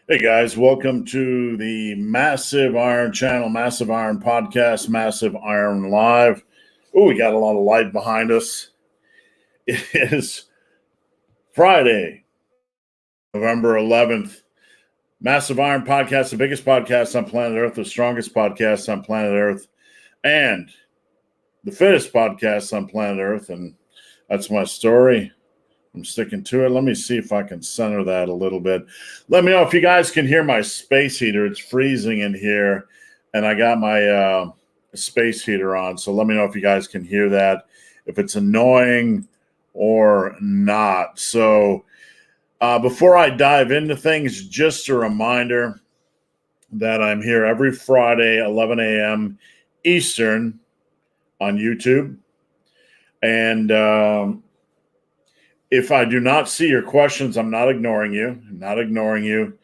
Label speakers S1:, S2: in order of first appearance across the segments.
S1: Hey guys, welcome to the Massive Iron channel, Massive Iron podcast, Massive Iron Live. Oh, we got a lot of light behind us. It is Friday, November 11th. Massive Iron podcast, the biggest podcast on planet Earth, the strongest podcast on planet Earth, and the fittest podcast on planet Earth. And that's my story. I'm sticking to it. Let me see if I can center that a little bit. Let me know if you guys can hear my space heater. It's freezing in here, and I got my space heater on. So let me know if you guys can hear that, if it's annoying or not. So before I dive into things, just a reminder that I'm here every Friday, 11 a.m. Eastern on YouTube. And if I do not see your questions, I'm not ignoring you. I'm not ignoring you.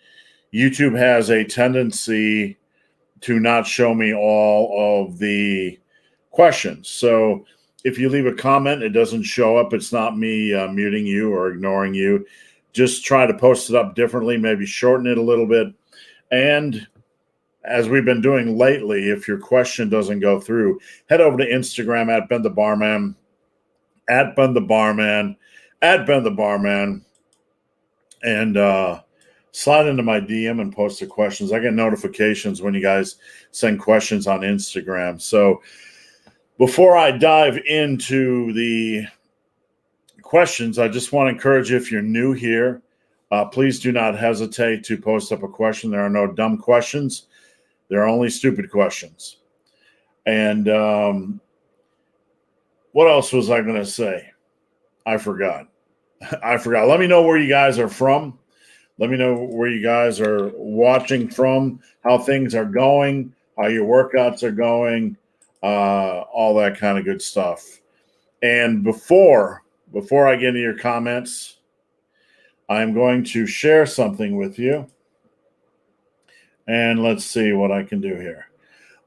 S1: YouTube has a tendency to not show me all of the questions. So if you leave a comment, it doesn't show up. It's not me muting you or ignoring you. Just try to post it up differently, maybe shorten it a little bit. And as we've been doing lately, if your question doesn't go through, head over to Instagram at Ben the Barman, at Ben the Barman, at Ben the Barman, and slide into my DM and post the questions. I get notifications when you guys send questions on Instagram. So before I dive into the questions, I just want to encourage you, if you're new here, please do not hesitate to post up a question. There are no dumb questions. There are only stupid questions. And what else was I going to say? I forgot. Let me know where you guys are from. Let me know where you guys are watching from, how things are going, how your workouts are going, all that kind of good stuff. And before I get into your comments, I'm going to share something with you. And let's see what I can do here.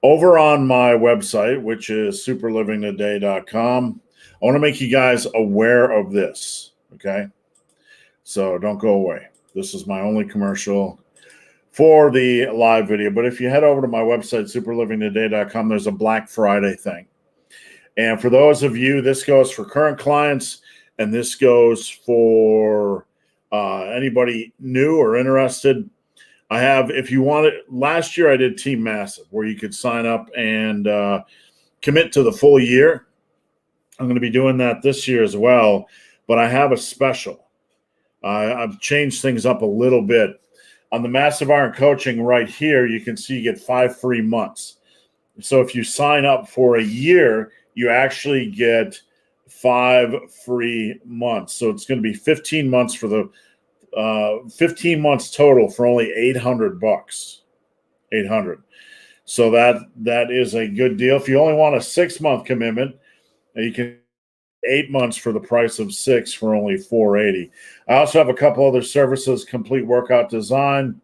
S1: Over on my website, which is superlivingtoday.com, I want to make you guys aware of this. Okay, so don't go away. This is my only commercial for the live video. But if you head over to my website, superlivingtoday.com, there's a Black Friday thing. And for those of you, this goes for current clients, and this goes for anybody new or interested. I have, if you want it, last year I did Team Massive, where you could sign up and commit to the full year. I'm going to be doing that this year as well. But I have a special. I've changed things up a little bit. On the Massive Iron Coaching right here, you can see you get 5 free months. So if you sign up for a year, you actually get 5 free months. So it's going to be 15 months for the 15 months total for only $800. $800. So that is a good deal. If you only want a 6-month commitment, you can 8 months for the price of 6 for only $480. I also have a couple other services, complete workout design,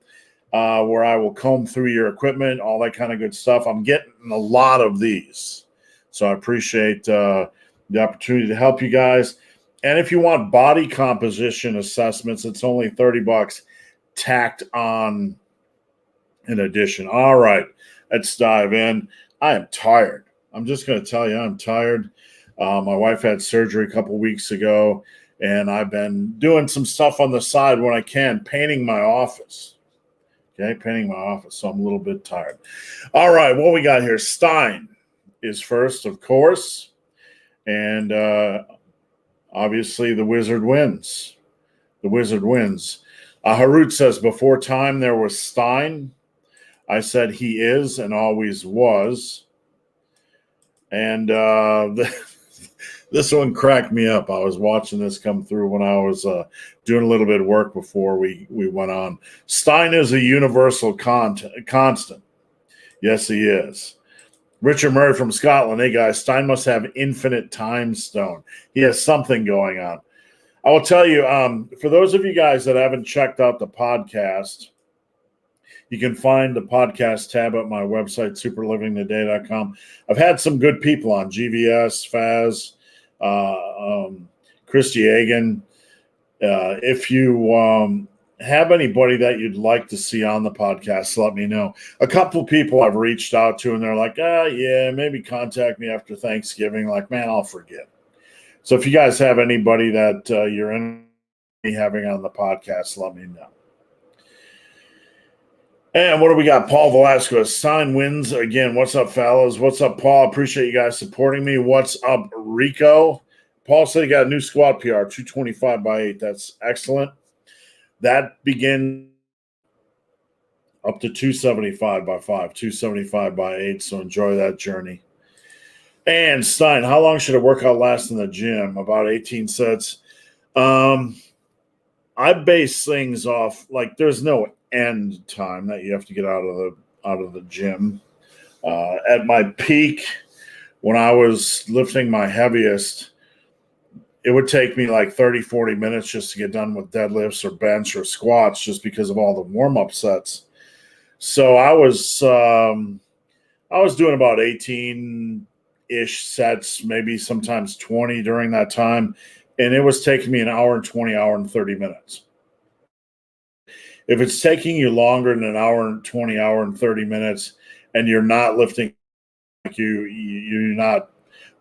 S1: where I will comb through your equipment, all that kind of good stuff. I'm getting a lot of these, so I appreciate the opportunity to help you guys. And if you want body composition assessments, it's only $30 tacked on in addition. All right, let's dive in. I am tired. I'm just going to tell you, I'm tired. My wife had surgery a couple weeks ago, and I've been doing some stuff on the side when I can, painting my office. Okay, painting my office, so I'm a little bit tired. All right, what we got here? Stein is first, of course, and obviously the Wizard wins. The Wizard wins. Harut says, before time there was Stein. I said he is and always was. And this one cracked me up. I was watching this come through when I was doing a little bit of work before we went on. Stein is a universal constant. Yes, he is. Richard Murray from Scotland. Hey, guys, Stein must have infinite time stone. He has something going on. I will tell you, for those of you guys that haven't checked out the podcast, you can find the podcast tab at my website, superlivingtoday.com. I've had some good people on, GVS, Faz, Christy Hagan. If you have anybody that you'd like to see on the podcast, let me know. A couple people I've reached out to, and they're like, yeah, maybe contact me after Thanksgiving. Like, man, I'll forget. So if you guys have anybody that you're in having on the podcast, let me know. And what do we got? Paul Velasquez. Sign wins again. What's up, fellas? What's up, Paul? Appreciate you guys supporting me. What's up, Rico? Paul said he got a new squat PR, 225 by 8. That's excellent. That begins up to 275 by 5, 275 by 8. So enjoy that journey. And Stein, how long should a workout last in the gym? About 18 sets. I base things off, like, there's no end time that you have to get out of the gym. At my peak, when I was lifting my heaviest, it would take me like 30, 40 minutes just to get done with deadlifts or bench or squats, just because of all the warm-up sets. So I was doing about 18-ish sets, maybe sometimes 20 during that time. And it was taking me an hour and 20, hour and 30 minutes. If it's taking you longer than an hour and 20, hour and 30 minutes, and you're not lifting, like you're not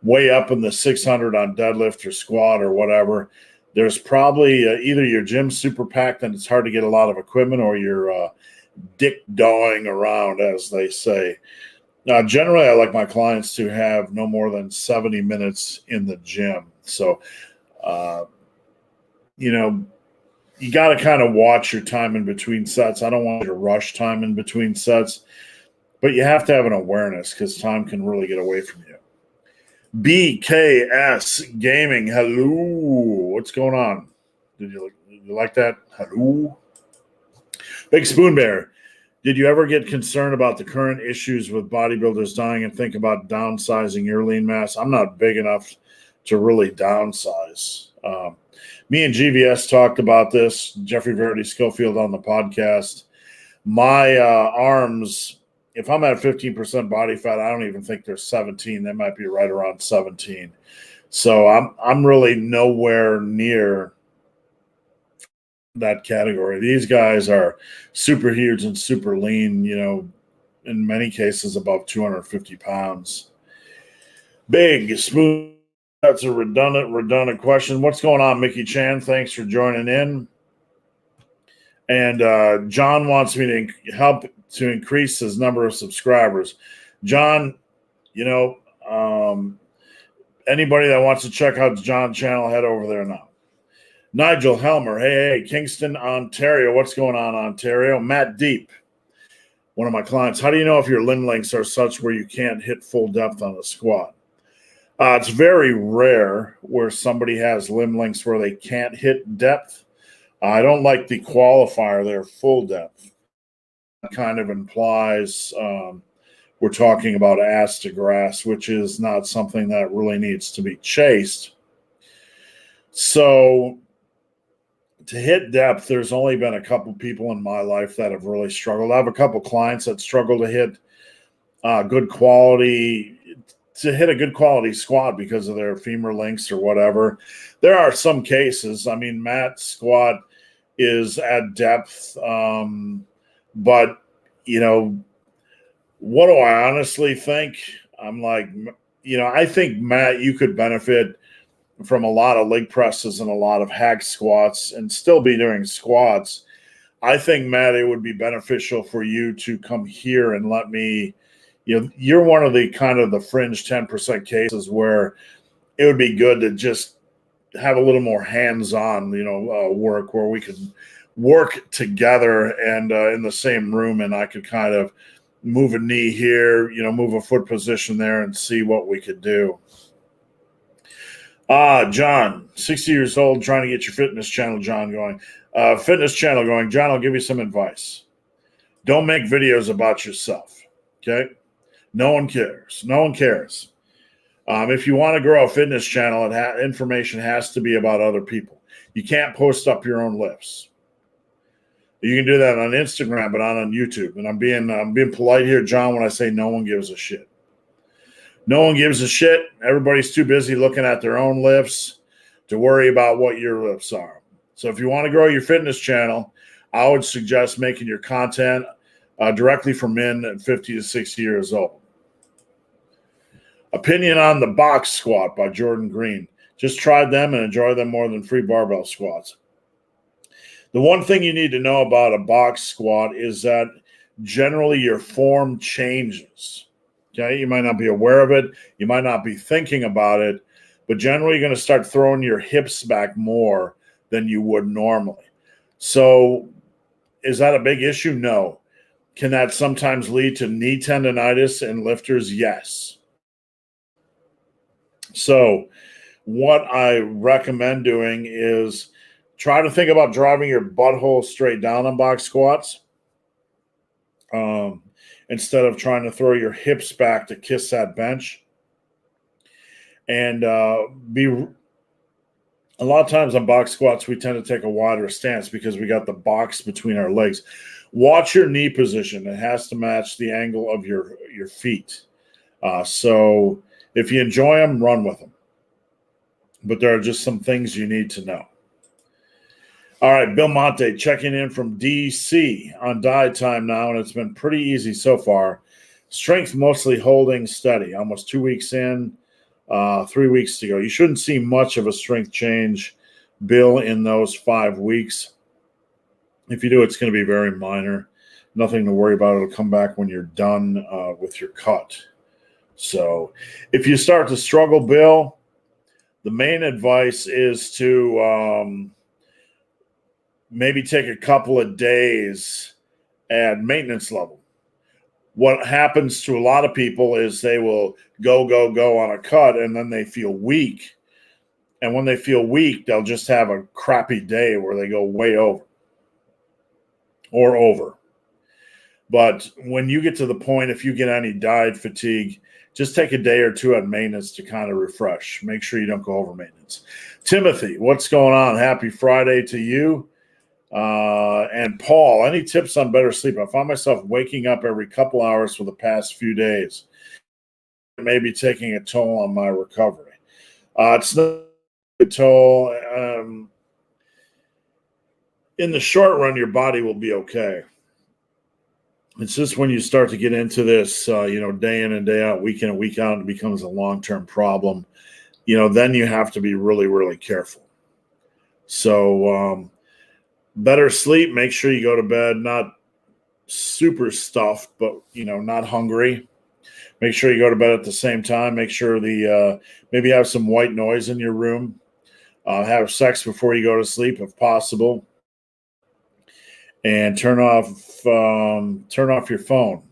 S1: way up in the 600 on deadlift or squat or whatever, there's probably either your gym's super packed and it's hard to get a lot of equipment, or you're dick-dawing around, as they say. Now, generally, I like my clients to have no more than 70 minutes in the gym. So, you got to kind of watch your time in between sets. I don't want you to rush time in between sets, but you have to have an awareness, because time can really get away from you. BKS Gaming, hello. What's going on? Did you like that? Hello. Big Spoon Bear, did you ever get concerned about the current issues with bodybuilders dying and think about downsizing your lean mass? I'm not big enough to really downsize. Me and GVS talked about this, Jeffrey Verity Schofield, on the podcast. My arms, if I'm at 15% body fat, I don't even think they're 17. They might be right around 17. So I'm really nowhere near that category. These guys are super huge and super lean, in many cases above 250 pounds. Big, smooth. That's a redundant question. What's going on, Mickey Chan? Thanks for joining in. And John wants me to help to increase his number of subscribers. John, anybody that wants to check out John's channel, head over there now. Nigel Helmer, hey, Kingston, Ontario. What's going on, Ontario? Matt Deep, one of my clients. How do you know if your limb lengths are such where you can't hit full depth on a squat? It's very rare where somebody has limb lengths where they can't hit depth. I don't like the qualifier there, full depth. That kind of implies we're talking about ass to grass, which is not something that really needs to be chased. So to hit depth, there's only been a couple people in my life that have really struggled. I have a couple clients that struggle to hit good quality squat because of their femur lengths or whatever. There are some cases. I mean, Matt's squat is at depth, but what do I honestly think? I'm like, I think, Matt, you could benefit from a lot of leg presses and a lot of hack squats and still be doing squats. I think, Matt, it would be beneficial for you to come here and let me, you're one of the kind of the fringe 10% cases where it would be good to just have a little more hands-on, work where we could work together and in the same room, and I could kind of move a knee here, move a foot position there and see what we could do. John, 60 years old, trying to get your fitness channel, John, going. John, I'll give you some advice. Don't make videos about yourself, okay? No one cares. If you want to grow a fitness channel, information has to be about other people. You can't post up your own lifts. You can do that on Instagram, but not on YouTube. And I'm being polite here, John, when I say no one gives a shit. No one gives a shit. Everybody's too busy looking at their own lifts to worry about what your lifts are. So if you want to grow your fitness channel, I would suggest making your content directly for men at 50 to 60 years old. Opinion on the box squat by Jordan Green. Just tried them and enjoy them more than free barbell squats. The one thing you need to know about a box squat is that generally your form changes. Okay, you might not be aware of it. You might not be thinking about it, but generally you're going to start throwing your hips back more than you would normally. So is that a big issue? No. Can that sometimes lead to knee tendonitis in lifters? Yes. So what I recommend doing is try to think about driving your butthole straight down on box squats instead of trying to throw your hips back to kiss that bench. And a lot of times on box squats, we tend to take a wider stance because we got the box between our legs. Watch your knee position. It has to match the angle of your feet. So if you enjoy them, run with them. But there are just some things you need to know. All right, Bill Monte checking in from D.C. on diet time now, and it's been pretty easy so far. Strength mostly holding steady. Almost 2 weeks in, 3 weeks to go. You shouldn't see much of a strength change, Bill, in those 5 weeks. If you do, it's going to be very minor. Nothing to worry about. It'll come back when you're done with your cut. So if you start to struggle, Bill, the main advice is to maybe take a couple of days at maintenance level. What happens to a lot of people is they will go on a cut and then they feel weak. And when they feel weak, they'll just have a crappy day where they go way over or over. But when you get to the point, if you get any diet fatigue, just take a day or two at maintenance to kind of refresh. Make sure you don't go over maintenance. Timothy, what's going on? Happy Friday to you. And Paul, any tips on better sleep? I found myself waking up every couple hours for the past few days. Maybe taking a toll on my recovery. It's not a toll. In the short run, your body will be okay. It's just when you start to get into this, day in and day out, week in and week out, it becomes a long-term problem. Then you have to be really, really careful. So better sleep, make sure you go to bed, not super stuffed, but, not hungry. Make sure you go to bed at the same time. Make sure maybe have some white noise in your room. Have sex before you go to sleep if possible. And turn off your phone.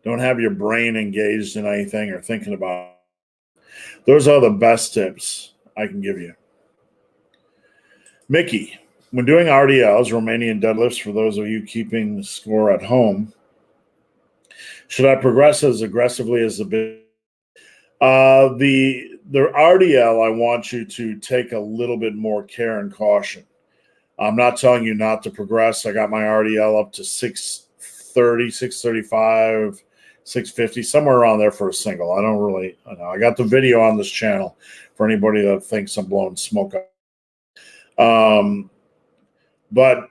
S1: Don't have your brain engaged in anything or thinking about it. Those are the best tips I can give you. Mickey, when doing RDLs, Romanian deadlifts, for those of you keeping the score at home, should I progress as aggressively as the big? The RDL, I want you to take a little bit more care and caution. I'm not telling you not to progress. I got my RDL up to 630, 635, 650, somewhere around there for a single. I don't really know. I got the video on this channel for anybody that thinks I'm blowing smoke up. But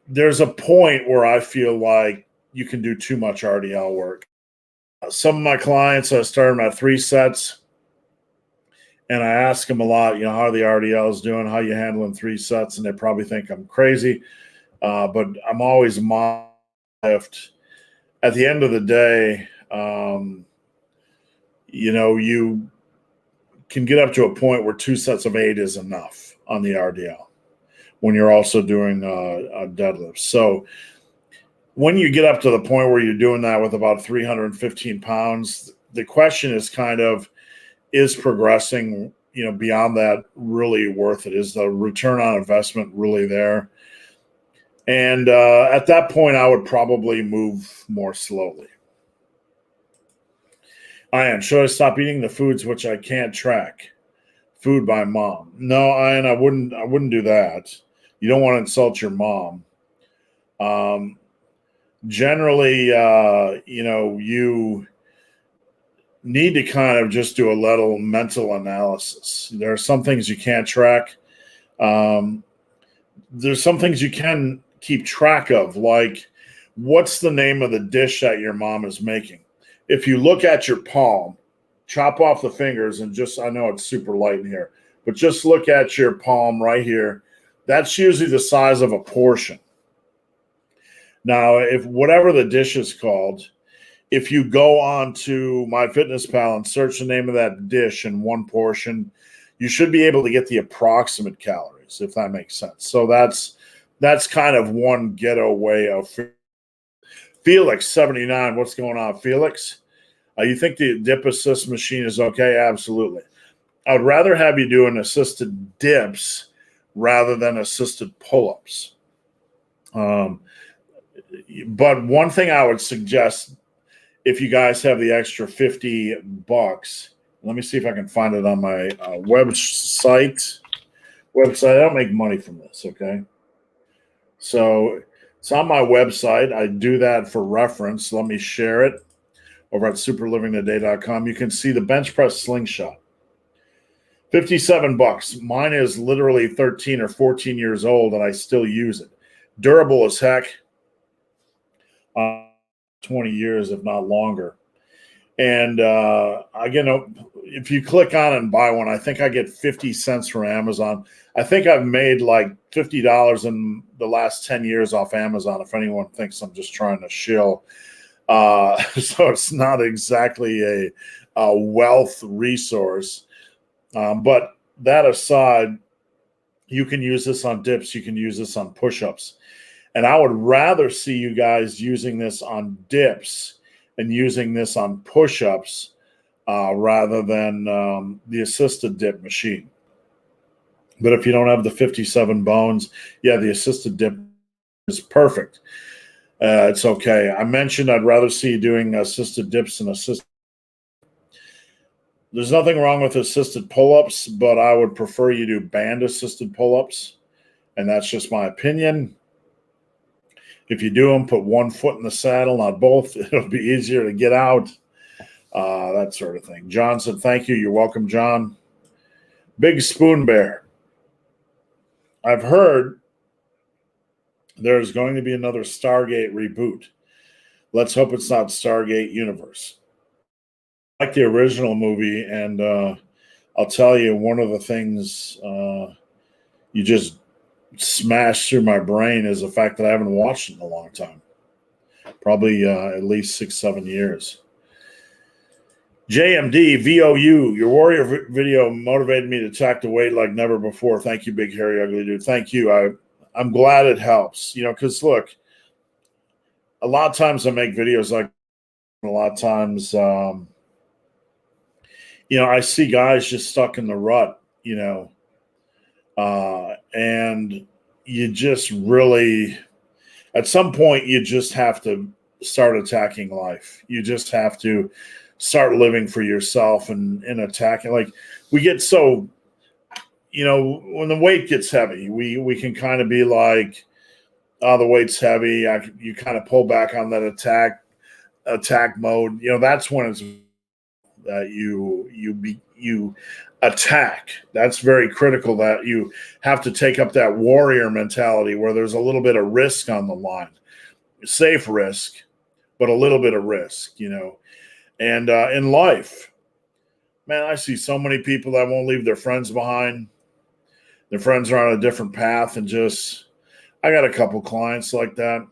S1: there's a point where I feel like you can do too much RDL work. Some of my clients, I start them at 3 sets. And I ask them a lot, how are the RDLs doing? How you handling 3 sets? And they probably think I'm crazy. But I'm always lift. At the end of the day, you can get up to a point where 2 sets of 8 is enough on the RDL when you're also doing a deadlift. So when you get up to the point where you're doing that with about 315 pounds, the question is kind of, is progressing, beyond that really worth it? Is the return on investment really there? And at that point, I would probably move more slowly. Ian, should I stop eating the foods which I can't track? Food by mom. No, Ian, I wouldn't do that. You don't want to insult your mom. Generally, you need to kind of just do a little mental analysis. There are some things you can't track. There's some things you can keep track of, like what's the name of the dish that your mom is making. If you look at your palm, chop off the fingers and just, I know it's super light in here, but just look at your palm right here. That's usually the size of a portion. Now, if whatever the dish is called, if you go on to MyFitnessPal and search the name of that dish in one portion, you should be able to get the approximate calories, if that makes sense. So that's kind of one ghetto way of Felix 79. What's going on, Felix? You think the dip assist machine is okay? Absolutely. I'd rather have you doing assisted dips rather than assisted pull-ups. But one thing I would suggest, if you guys have the extra $50, let me see if I can find it on my website. I don't make money from this, okay? So it's on my website. I do that for reference. Let me share it over at superlivingtoday.com. You can see the bench press slingshot. $57. Mine is literally 13 or 14 years old, and I still use it. Durable as heck. 20 years, if not longer. And again, if you click on it and buy one, I think I get 50 cents from Amazon. I think I've made like $50 in the last 10 years off Amazon, if anyone thinks I'm just trying to shill. So it's not exactly a wealth resource. But that aside, you can use this on dips. You can use this on push-ups. And I would rather see you guys using this on dips and using this on push-ups rather than the assisted dip machine. But if you don't have the 57 bones, yeah, the assisted dip is perfect. It's okay. I mentioned I'd rather see you doing assisted dips than assisted. There's nothing wrong with assisted pull-ups, but I would prefer you do band-assisted pull-ups, and that's just my opinion. If you do them, put one foot in the saddle, not both. It'll be easier to get out, that sort of thing. John said, thank you. You're welcome, John. Big Spoon Bear. I've heard there's going to be another Stargate reboot. Let's hope it's not Stargate Universe. I like the original movie, and I'll tell you, one of the things you just smashed through my brain is the fact that I haven't watched it in a long time. Probably at least 6-7 years. JMD, VOU, your warrior video motivated me to attack the weight like never before. Thank you, big, hairy, ugly dude. Thank you. I'm glad it helps. Because look, a lot of times I make videos like a lot of times, I see guys just stuck in the rut, and you just really, at some point, you just have to start attacking life. You just have to start living for yourself and attacking. Like, we get so, when the weight gets heavy, we can kind of be like, oh, the weight's heavy. You kind of pull back on that attack mode. That's when it's that you attack. That's very critical, that you have to take up that warrior mentality where there's a little bit of risk on the line. Safe risk, but a little bit of risk, And in life, man, I see so many people that won't leave their friends behind. Their friends are on a different path, and I got a couple clients like that.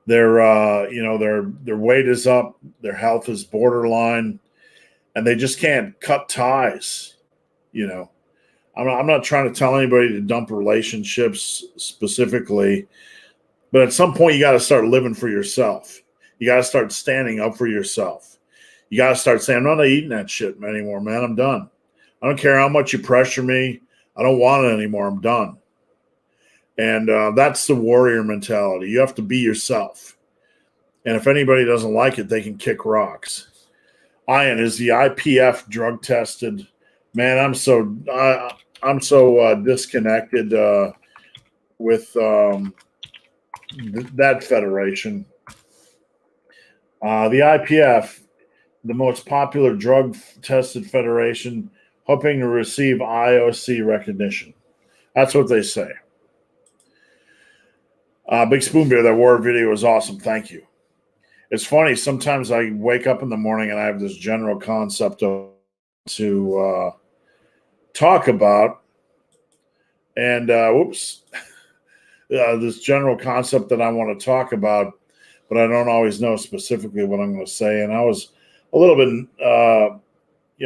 S1: Their weight is up, their health is borderline, and they just can't cut ties. I'm not trying to tell anybody to dump relationships specifically, but at some point you got to start living for yourself. You got to start standing up for yourself. You got to start saying, I'm not eating that shit anymore, man. I'm done. I don't care how much you pressure me. I don't want it anymore. I'm done. And that's the warrior mentality. You have to be yourself. And if anybody doesn't like it, they can kick rocks. Ian, is the IPF drug tested? Man, I'm so disconnected with that federation. The IPF, the most popular drug tested federation, hoping to receive IOC recognition. That's what they say. Big Spoon Beer, that war video was awesome. Thank you. It's funny. Sometimes I wake up in the morning and I have this general concept to talk about. And this general concept that I want to talk about, but I don't always know specifically what I'm going to say. And I was a little bit,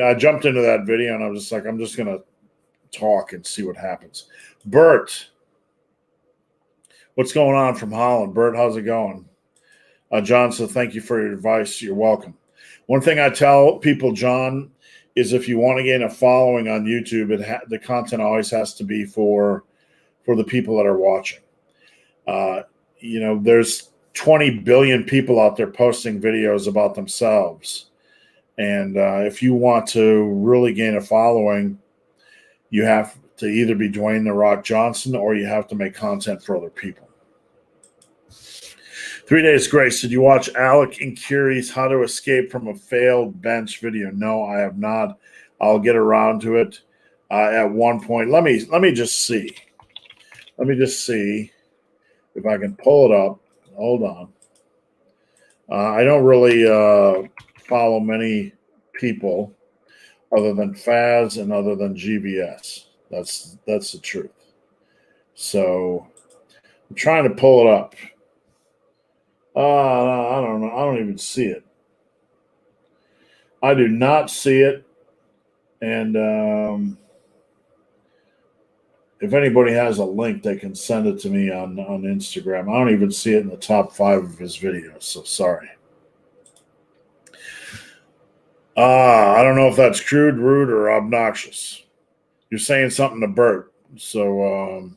S1: I jumped into that video and I was just like, I'm just going to talk and see what happens. Bert, what's going on from Holland? Bert, how's it going? John, so thank you for your advice. You're welcome. One thing I tell people, John, is if you want to gain a following on YouTube, the content always has to be for the people that are watching. There's 20 billion people out there posting videos about themselves. And if you want to really gain a following, you have to either be Dwayne "The Rock" Johnson or you have to make content for other people. 3 Days Grace, did you watch Alec and Curtis How to Escape from a Failed Bench video? No, I have not. I'll get around to it at one point. Let me just see. Let me just see if I can pull it up. Hold on. I don't really follow many people other than Faz and other than GBS. That's the truth. So I'm trying to pull it up. I don't know. I don't even see it. I do not see it. And if anybody has a link, they can send it to me on Instagram. I don't even see it in the top 5 of his videos, so sorry. I don't know if that's crude, rude, or obnoxious. You're saying something to Bert, so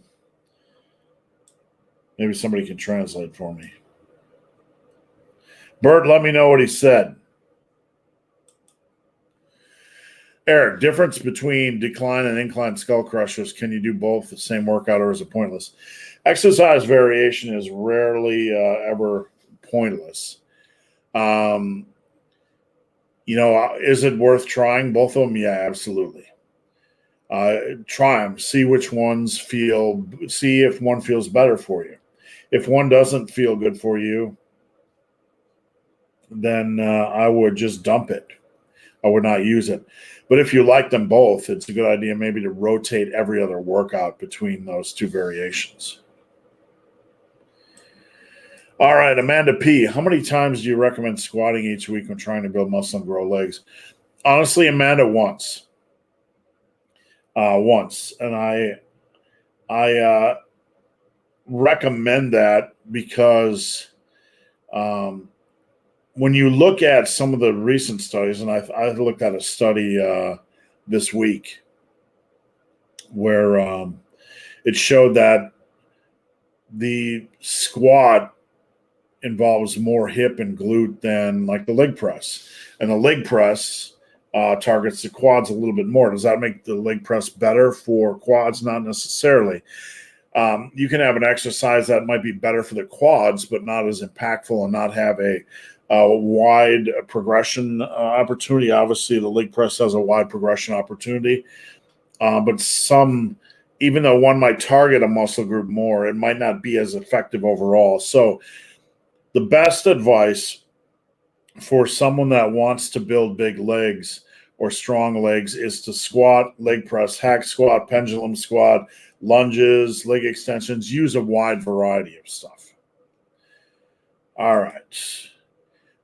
S1: maybe somebody can translate for me. Bert, let me know what he said. Eric, difference between decline and incline skull crushers. Can you do both the same workout or is it pointless? Exercise variation is rarely ever pointless. Is it worth trying both of them? Yeah, absolutely. Try them. See which ones see if one feels better for you. If one doesn't feel good for you, then I would just dump it. I would not use it. But if you like them both, it's a good idea maybe to rotate every other workout between those two variations. All right, Amanda P. How many times do you recommend squatting each week when trying to build muscle and grow legs? Honestly, Amanda, once. And I recommend that because when you look at some of the recent studies, and I looked at a study this week where it showed that the squat involves more hip and glute than like the leg press. And the leg press targets the quads a little bit more. Does that make the leg press better for quads? Not necessarily. You can have an exercise that might be better for the quads, but not as impactful and not have a wide progression opportunity. Obviously, the leg press has a wide progression opportunity, but even though one might target a muscle group more, it might not be as effective overall. So the best advice for someone that wants to build big legs or strong legs is to squat, leg press, hack squat, pendulum squat, lunges, leg extensions. Use a wide variety of stuff. All right.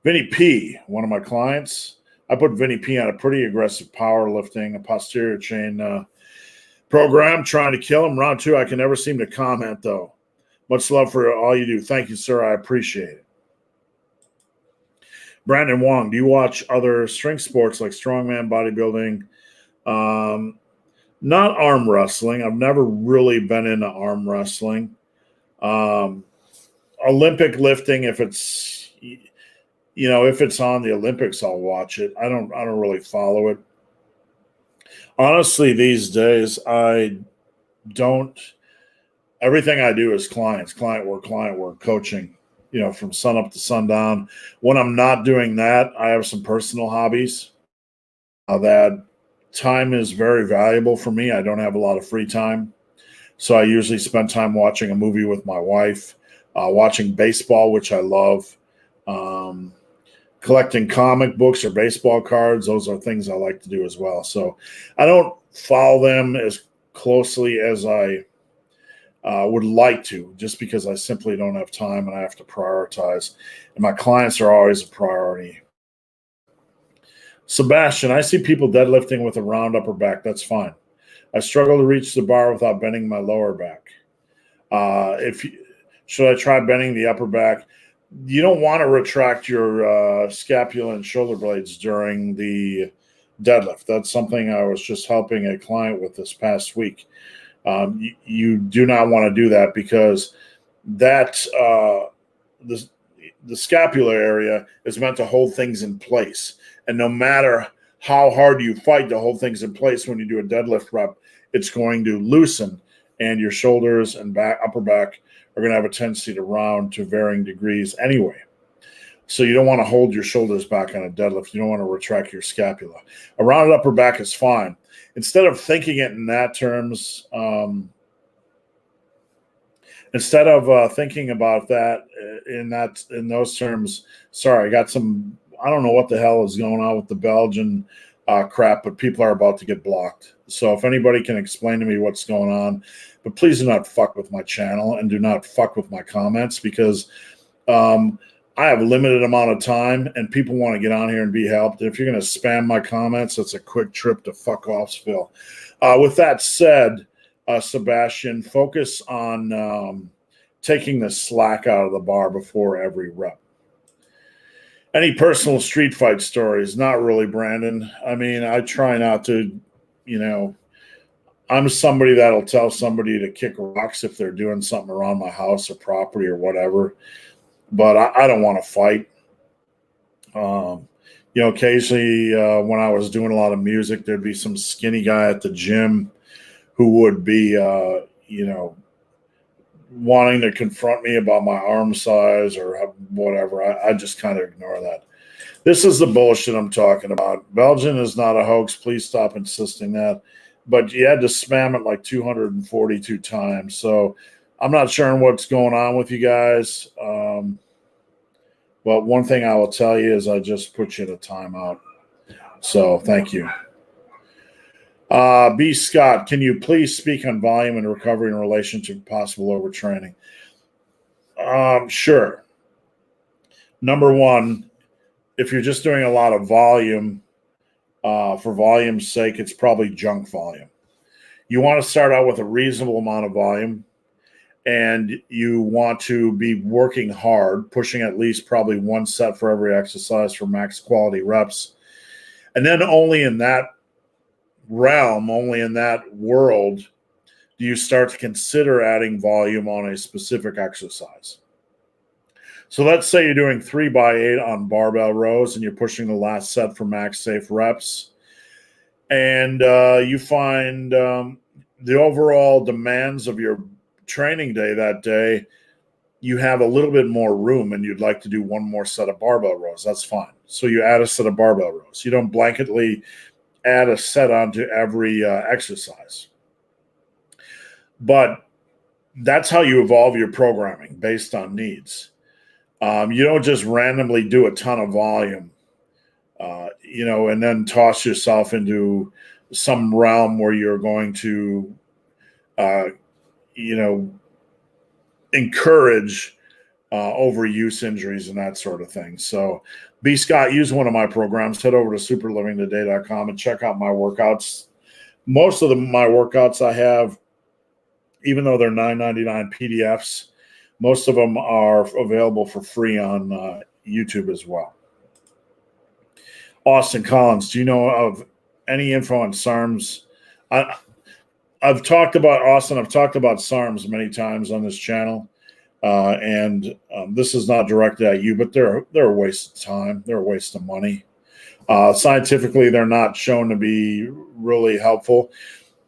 S1: Vinny P, one of my clients. I put Vinny P on a pretty aggressive powerlifting, a posterior chain program, trying to kill him. Round 2, I can never seem to comment, though. Much love for all you do. Thank you, sir. I appreciate it. Brandon Wong, do you watch other strength sports like strongman, bodybuilding? Not arm wrestling. I've never really been into arm wrestling. Olympic lifting, if it's on the Olympics, I'll watch it. I don't really follow it. Honestly, these days, everything I do is client work, coaching, from sun up to sundown. When I'm not doing that, I have some personal hobbies that time is very valuable for me. I don't have a lot of free time. So I usually spend time watching a movie with my wife, watching baseball, which I love, collecting comic books or baseball cards. Those are things I like to do as well. So I don't follow them as closely as I would like to, just because I simply don't have time and I have to prioritize. And my clients are always a priority. Sebastian, I see people deadlifting with a round upper back. That's fine. I struggle to reach the bar without bending my lower back. Should I try bending the upper back? You don't want to retract your scapula and shoulder blades during the deadlift. That's something I was just helping a client with this past week. You do not want to do that, because that the scapular area is meant to hold things in place. And no matter how hard you fight to hold things in place when you do a deadlift rep, it's going to loosen, and your shoulders and upper back are going to have a tendency to round to varying degrees anyway. So you don't want to hold your shoulders back on a deadlift. You don't want to retract your scapula. A rounded upper back is fine. Instead of thinking it in that terms, instead of thinking about that in those terms, sorry, I don't know what the hell is going on with the Belgian crap, but people are about to get blocked. So if anybody can explain to me what's going on, but please do not fuck with my channel and do not fuck with my comments, because I have a limited amount of time and people want to get on here and be helped. If you're going to spam my comments, that's a quick trip to fuck offsville. With that said, Sebastian, focus on taking the slack out of the bar before every rep. Any personal street fight stories? Not really, Brandon. I mean, I try not to, I'm somebody that'll tell somebody to kick rocks if they're doing something around my house or property or whatever. But I don't want to fight. Occasionally when I was doing a lot of music, there'd be some skinny guy at the gym who would be, wanting to confront me about my arm size or whatever. I just kind of ignore that. This is the bullshit I'm talking about. Belgian is not a hoax. Please stop insisting that. But you had to spam it like 242 times. So I'm not sure what's going on with you guys. But one thing I will tell you is I just put you in a timeout. So thank you. B. Scott, can you please speak on volume and recovery in relation to possible overtraining? Sure. Number one, if you're just doing a lot of volume, for volume's sake, it's probably junk volume. You want to start out with a reasonable amount of volume, and you want to be working hard, pushing at least probably one set for every exercise for max quality reps. And then only in that realm, only in that world, do you start to consider adding volume on a specific exercise. So let's say you're doing 3x8 on barbell rows and you're pushing the last set for max safe reps, and you find the overall demands of your training day that day, you have a little bit more room and you'd like to do one more set of barbell rows. That's fine. So you add a set of barbell rows. You don't blanketly add a set onto every exercise. But that's how you evolve your programming based on needs. You don't just randomly do a ton of volume, and then toss yourself into some realm where you're going to, encourage overuse injuries and that sort of thing. So B. Scott, use one of my programs. Head over to superlivingtoday.com and check out my workouts. Most of my workouts I have, even though they're $9.99 PDFs, most of them are available for free on YouTube as well. Austin Collins, do you know of any info on SARMs? I've talked about SARMs many times on this channel, and this is not directed at you, but they're a waste of time. They're a waste of money. Scientifically, they're not shown to be really helpful,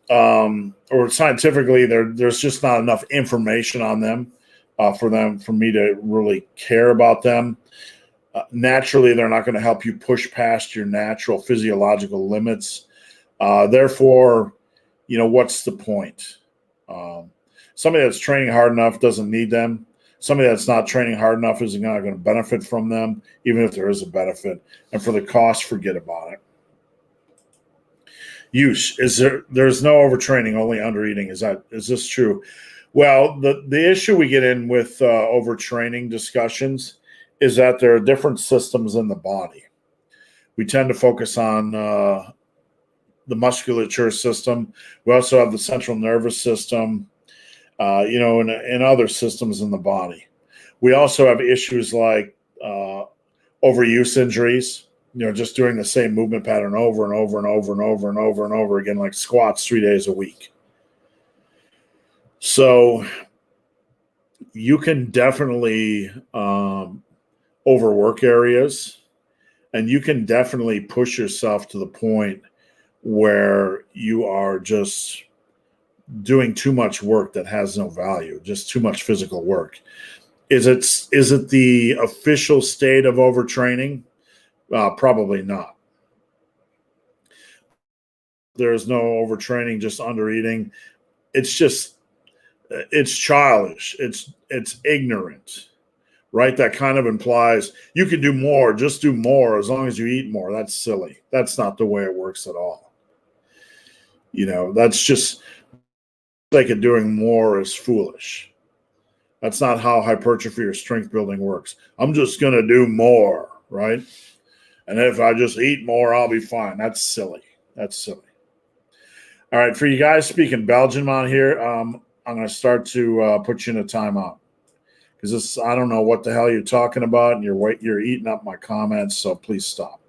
S1: or scientifically, there's just not enough information on them for me to really care about them. Naturally, they're not going to help you push past your natural physiological limits. Therefore, what's the point? Somebody that's training hard enough doesn't need them. Somebody that's not training hard enough is not going to benefit from them, even if there is a benefit. And for the cost, forget about it. Use there's no overtraining, only undereating. Is this true? Well, the issue we get in with overtraining discussions is that there are different systems in the body. We tend to focus on the musculature system. We also have the central nervous system, and other systems in the body. We also have issues like overuse injuries, just doing the same movement pattern over and over and over and over and over and over again, like squats 3 days a week. So you can definitely overwork areas, and you can definitely push yourself to the point where you are just doing too much work that has no value, just too much physical work. Is it the official state of overtraining? Probably not. There's no overtraining, just undereating. It's childish. It's ignorant, right? That kind of implies you can do more, just do more as long as you eat more. That's silly. That's not the way it works at all. That's just like it doing more is foolish. That's not how hypertrophy or strength building works. I'm just going to do more, right? And if I just eat more, I'll be fine. That's silly. All right, for you guys speaking Belgian on here, I'm going to start to put you in a timeout because I don't know what the hell you're talking about, and you're eating up my comments, so please stop.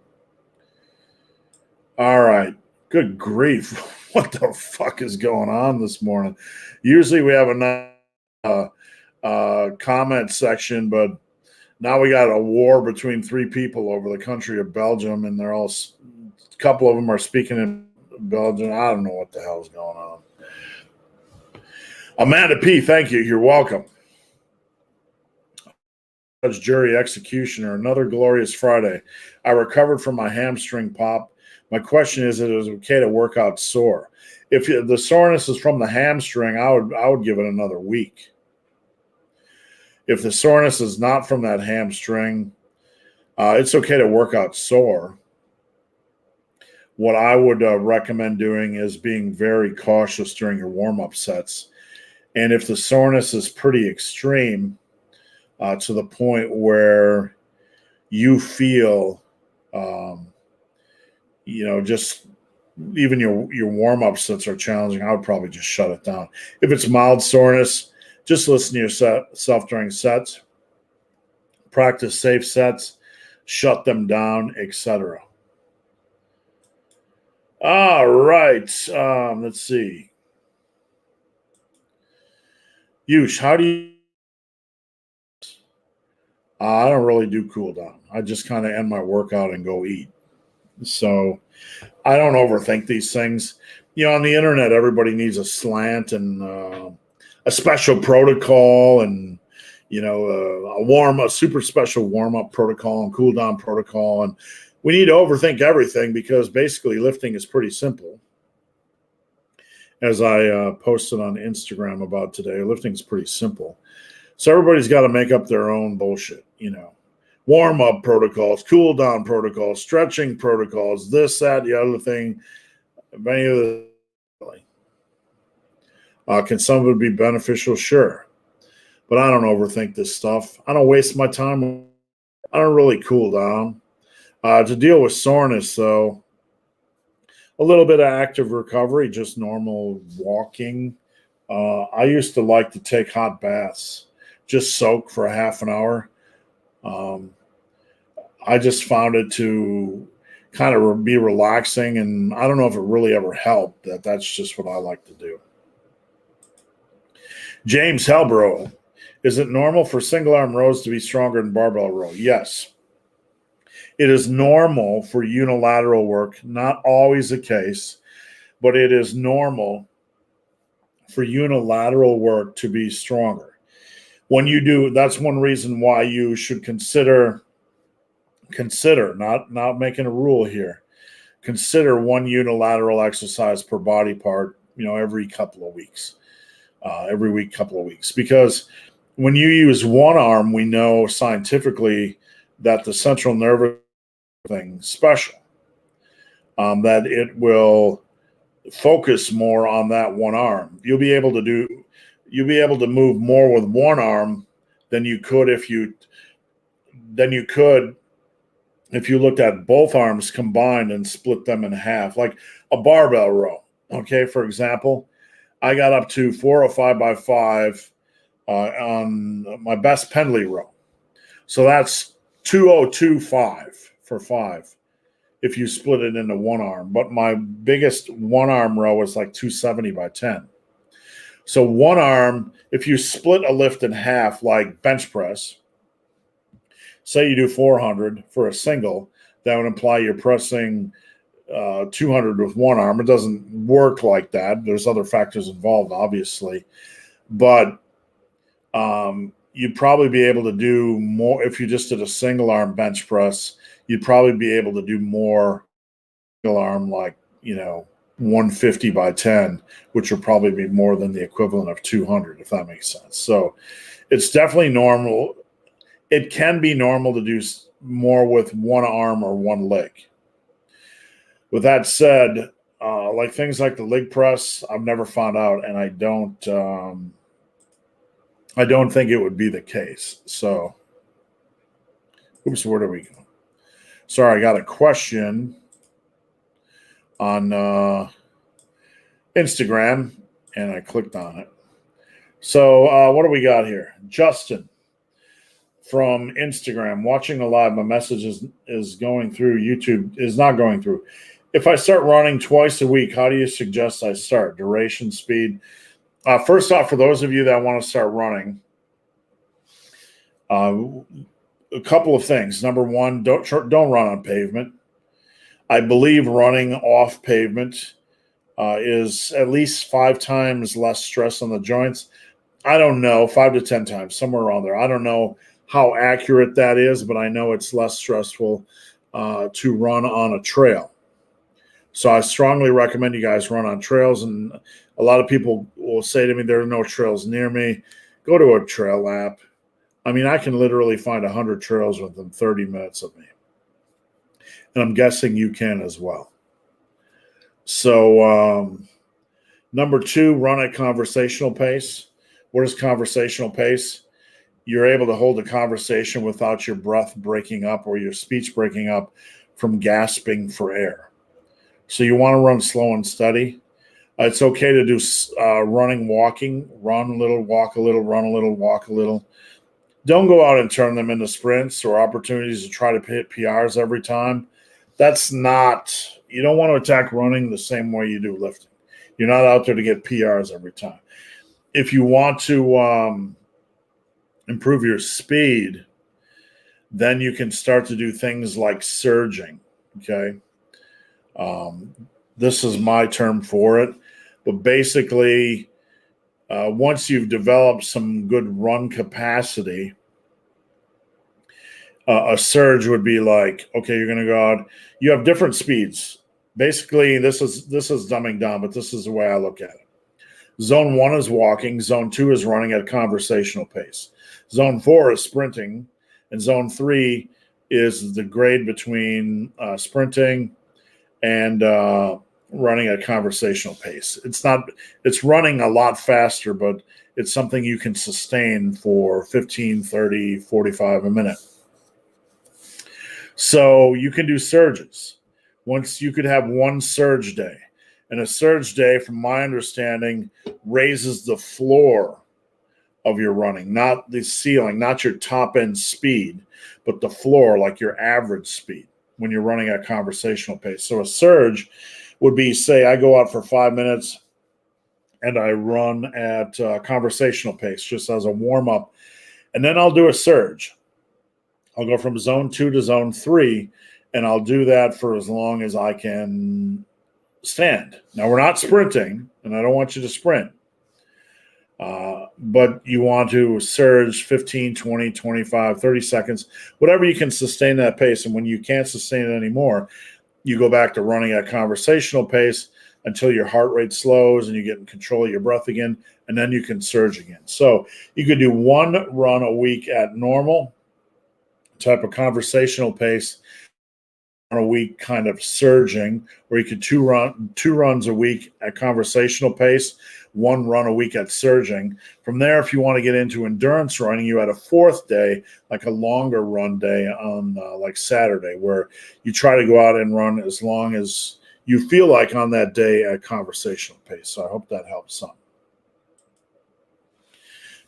S1: All right, good grief. What the fuck is going on this morning? Usually we have a comment section, but now we got a war between 3 people over the country of Belgium, and a couple of them are speaking in Belgian. I don't know what the hell is going on. Amanda P., thank you. You're welcome. Judge, jury, executioner, another glorious Friday. I recovered from my hamstring pop. My question is it okay to work out sore? If the soreness is from the hamstring, I would give it another week. If the soreness is not from that hamstring, it's okay to work out sore. What I would recommend doing is being very cautious during your warm-up sets. And if the soreness is pretty extreme to the point where you feel, just even your warm-up sets are challenging, I would probably just shut it down. If it's mild soreness, just listen to yourself during sets, practice safe sets, shut them down, etc. All right. Let's see. Yush, how do you? I don't really do cool down. I just kind of end my workout and go eat. So I don't overthink these things. On the internet, everybody needs a slant and a special protocol and, a super special warm-up protocol and cool-down protocol. And we need to overthink everything because basically lifting is pretty simple. As I posted on Instagram about today, lifting is pretty simple. So everybody's got to make up their own bullshit, warm-up protocols, cool-down protocols, stretching protocols, this, that, the other thing. Many of the can some of it be beneficial? Sure. But I don't overthink this stuff. I don't waste my time. I don't really cool down. To deal with soreness, though, a little bit of active recovery, just normal walking. I used to like to take hot baths, just soak for a half an hour. I just found it to kind of be relaxing, and I don't know if it really ever helped. That's just what I like to do. James Helbro, is it normal for single arm rows to be stronger than barbell row? Yes. It is normal for unilateral work, not always the case, but it is normal for unilateral work to be stronger. When you do, that's one reason why you should consider, not making a rule here, consider one unilateral exercise per body part, every couple of weeks, every week, couple of weeks, because when you use one arm, we know scientifically that the central nervous thing special, that it will focus more on that one arm. You'll be able to move more with one arm than you could if you looked at both arms combined and split them in half, like a barbell row. Okay, for example, I got up to 4 or 5 by 5 on my best Pendley row. So that's 2025 for 5 if you split it into one arm. But my biggest one arm row is like 270 by 10. So one arm, if you split a lift in half, like bench press, say you do 400 for a single, that would imply you're pressing 200 with one arm. It doesn't work like that. There's other factors involved, obviously. But you'd probably be able to do more if you just did a single arm bench press. You'd probably be able to do more single arm, like 150 by 10, which would probably be more than the equivalent of 200, if that makes sense. So it's definitely normal. It can be normal to do more with one arm or one leg. With that said, like things like the leg press, I've never found out, and I don't think it would be the case. So, oops, where do we go? Sorry, I got a question on Instagram, and I clicked on it. So, what do we got here? Justin from Instagram, watching a live. My message is going through. YouTube is not going through. If I start running twice a week, how do you suggest I start? Duration, speed? First off, for those of you that want to start running, a couple of things. Number one, don't run on pavement. I believe running off pavement is at least 5 times less stress on the joints. I don't know, 5 to 10 times, somewhere around there. I don't know how accurate that is, but I know it's less stressful to run on a trail. So I strongly recommend you guys run on trails. And a lot of people will say to me, there are no trails near me. Go to a trail app. I mean, I can literally find 100 trails within 30 minutes of me. And I'm guessing you can as well. So number 2, run at conversational pace. What is conversational pace? You're able to hold a conversation without your breath breaking up or your speech breaking up from gasping for air. So you want to run slow and steady. It's okay to do running, walking, run a little, walk a little, run a little, walk a little. Don't go out and turn them into sprints or opportunities to try to hit PRs every time. You don't want to attack running the same way you do lifting. You're not out there to get PRs every time. If you want to improve your speed, then you can start to do things like surging, okay? This is my term for it. But basically, once you've developed some good run capacity, a surge would be like, okay, you're going to go out. You have different speeds. Basically, this is dumbing down, but this is the way I look at it. Zone 1 is walking. Zone 2 is running at a conversational pace. Zone 4 is sprinting. And Zone 3 is the grade between sprinting and running at a conversational pace. It's running a lot faster, but it's something you can sustain for 15, 30, 45 a minute. So you can do surges. Once you could have one surge day. And a surge day, from my understanding, raises the floor of your running, not the ceiling, not your top end speed, but the floor, like your average speed when you're running at conversational pace. So a surge would be, say, I go out for 5 minutes and I run at conversational pace just as a warm up, and then I'll do a surge. I'll go from zone 2 to zone 3, and I'll do that for as long as I can stand. Now, we're not sprinting, and I don't want you to sprint. But you want to surge 15, 20, 25, 30 seconds, whatever you can sustain that pace. And when you can't sustain it anymore, You go back to running at conversational pace until your heart rate slows and you get in control of your breath again, and then you can surge again. So you could do one run a week at normal type of conversational pace, on a week kind of surging, or you could two runs a week at conversational pace, one run a week at surging. From there, if you want to get into endurance running, you add a fourth day, like a longer run day on like Saturday, where you try to go out and run as long as you feel like on that day at conversational pace. So I hope that helps some.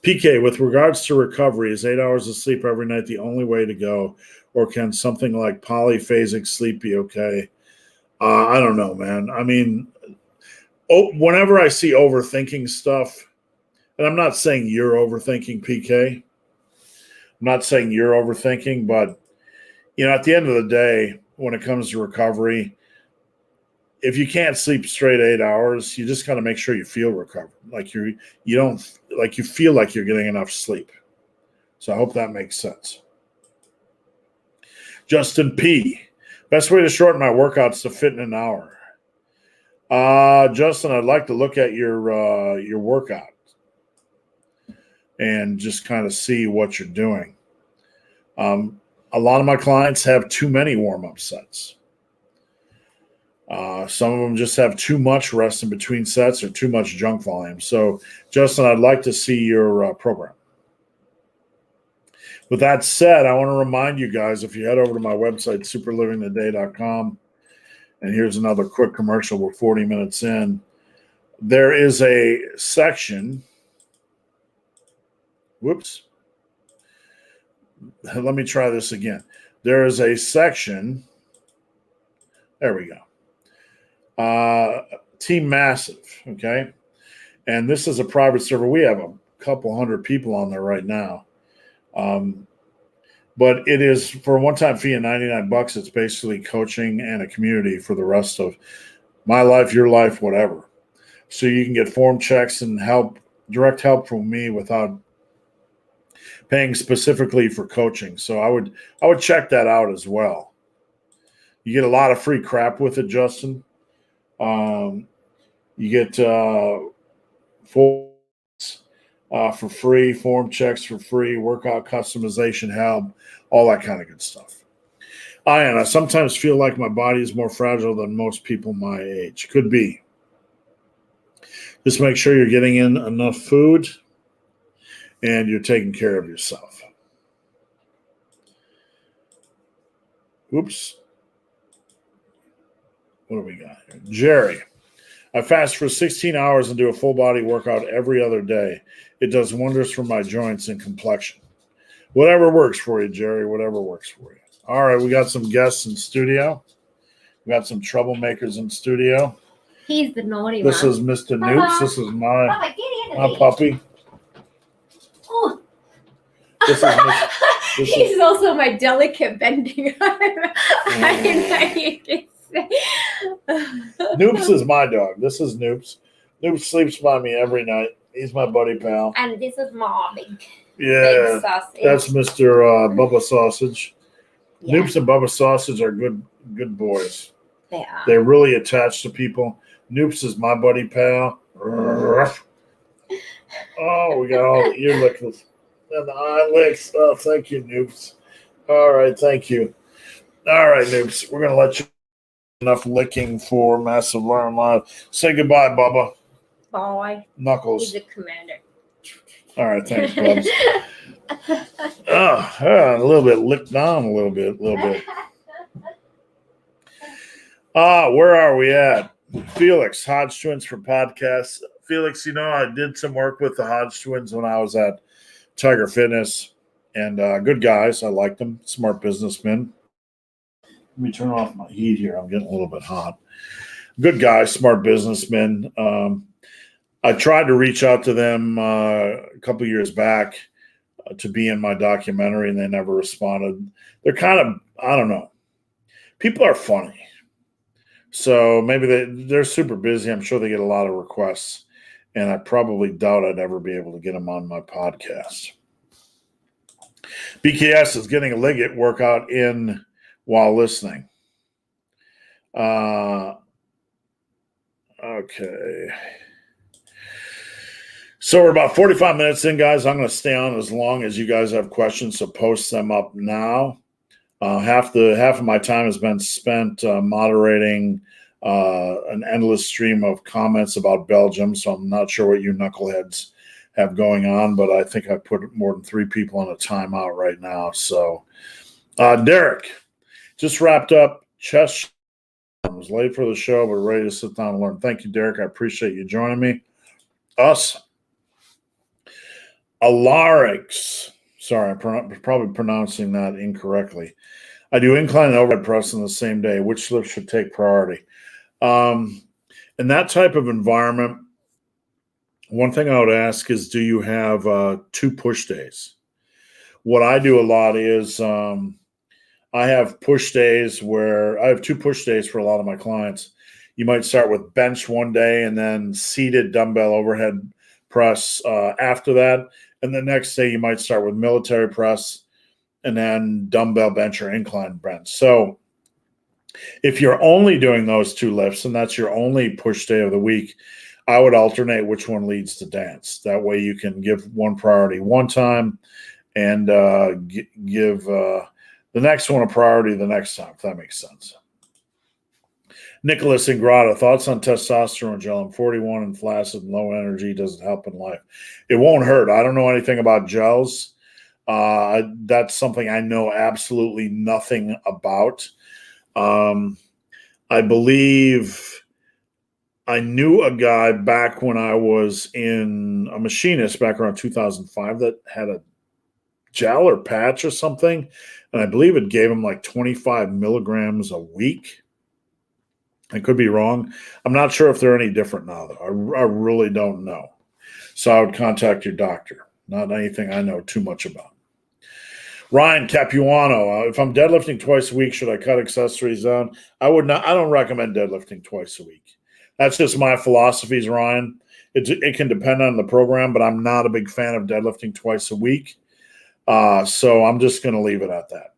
S1: PK, with regards to recovery, is 8 hours of sleep every night the only way to go? Or can something like polyphasic sleep be okay? I don't know, man. I mean, whenever I see overthinking stuff, and I'm not saying you're overthinking, PK. I'm not saying you're overthinking, but, at the end of the day, when it comes to recovery, if you can't sleep straight 8 hours, you just got to make sure you feel recovered. Like you feel like you're getting enough sleep. So I hope that makes sense. Justin P. Best way to shorten my workouts to fit in an hour. Justin, I'd like to look at your workout and just kind of see what you're doing. A lot of my clients have too many warm-up sets. Some of them just have too much rest in between sets or too much junk volume. So, Justin, I'd like to see your program. With that said, I want to remind you guys, if you head over to my website, superlivingtoday.com, and here's another quick commercial. We're 40 minutes in. There is a section. Whoops. Let me try this again. There is a section. There we go. Team Massive, okay? And this is a private server. We have a couple hundred people on there right now. But it is for a one-time fee of $99. It's basically coaching and a community for the rest of my life, your life, whatever. So you can get form checks and direct help from me without paying specifically for coaching. So I would check that out as well. You get a lot of free crap with it, Justin. You get for free, form checks for free, workout customization help, all that kind of good stuff. And I sometimes feel like my body is more fragile than most people my age. Could be. Just make sure you're getting in enough food and you're taking care of yourself. Oops. What do we got here? Jerry. I fast for 16 hours and do a full body workout every other day. It does wonders for my joints and complexion. Whatever works for you, Jerry, whatever works for you. All right, we got some guests in studio. We got some troublemakers in studio.
S2: He's the naughty
S1: This
S2: one.
S1: is Mr. Noops. This is my puppy.
S2: Oh.
S1: This is
S2: He's also my delicate bending arm. I know you can say.
S1: Noops is my dog. This is Noops. Noops sleeps by me every night. He's my buddy pal.
S2: And this is my big sausage.
S1: That's Mr. Bubba Sausage.
S2: Yeah.
S1: Noops and Bubba Sausage are good boys.
S2: They are.
S1: They're really attached to people. Noops is my buddy pal. Oh, we got all the ear licks and the eye licks. Oh, thank you, Noops. All right, thank you. All right, Noops. We're going to let you enough licking for Massive Learn Live. Say goodbye, Bubba.
S2: Bye.
S1: Knuckles.
S2: He's the commander.
S1: All right, thanks, Bubs. A little bit licked down a little bit. Where are we at? Felix, Hodge Twins for podcasts. Felix, I did some work with the Hodge Twins when I was at Tiger Fitness, and good guys. I liked them. Smart businessmen. Let me turn off my heat here. I'm getting a little bit hot. Good guys, smart businessmen. I tried to reach out to them a couple years back to be in my documentary, and they never responded. They're kind of, I don't know. People are funny. So maybe they're super busy. I'm sure they get a lot of requests, and I probably doubt I'd ever be able to get them on my podcast. BKS is getting a Liggett workout in while listening. Okay. So we're about 45 minutes in, guys. I'm going to stay on as long as you guys have questions, so post them up now. Half of my time has been spent moderating an endless stream of comments about Belgium, so I'm not sure what you knuckleheads have going on, but I think I put more than 3 people on a timeout right now. So, Derek, just wrapped up chest. I was late for the show, but ready to sit down and learn. Thank you, Derek. I appreciate you joining me. Us. Alarix. Sorry, I'm probably pronouncing that incorrectly. I do incline and overhead press on the same day. Which lift should take priority? In that type of environment, one thing I would ask is, do you have 2 push days? What I do a lot is I have push days where I have 2 push days for a lot of my clients. You might start with bench one day and then seated dumbbell overhead press after that. And the next day you might start with military press and then dumbbell bench or incline bench. So if you're only doing those 2 lifts and that's your only push day of the week, I would alternate which one leads to dance. That way you can give one priority one time and give the next one a priority the next time, if that makes sense. Nicholas Ingrata, thoughts on testosterone gel? I'm 41 and flaccid and low energy. Does it help in life? It won't hurt. I don't know anything about gels. That's something I know absolutely nothing about. I believe I knew a guy back when I was a machinist back around 2005 that had a gel or patch or something. And I believe it gave him like 25 milligrams a week. I could be wrong. I'm not sure if they're any different now, though. I really don't know. So I would contact your doctor. Not anything I know too much about. Ryan Capuano, if I'm deadlifting twice a week, should I cut accessories down? I would not. I don't recommend deadlifting twice a week. That's just my philosophies, Ryan. It can depend on the program, but I'm not a big fan of deadlifting twice a week. So I'm just going to leave it at that.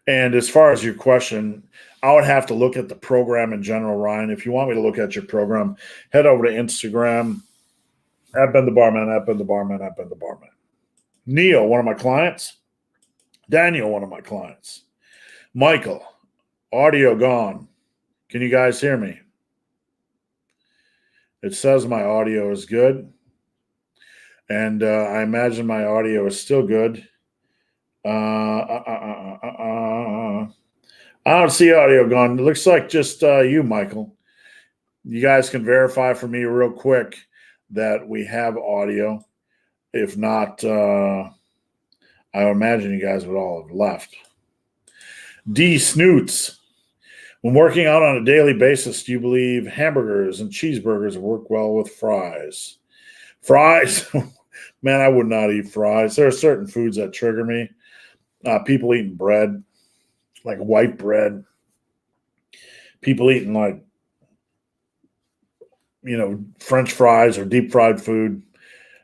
S1: And as far as your question, I would have to look at the program in general, Ryan. If you want me to look at your program, head over to Instagram, @BenTheBarman, @BenTheBarman, @BenTheBarman. Neil, one of my clients. Daniel, one of my clients. Michael, audio gone. Can you guys hear me? It says my audio is good. And I imagine my audio is still good. I don't see audio gone. It looks like just you, Michael. You guys can verify for me real quick that we have audio. If not, I imagine you guys would all have left. D. Snoots. When working out on a daily basis, do you believe hamburgers and cheeseburgers work well with fries? Fries? Man, I would not eat fries. There are certain foods that trigger me. People eating bread, like white bread. People eating French fries or deep fried food.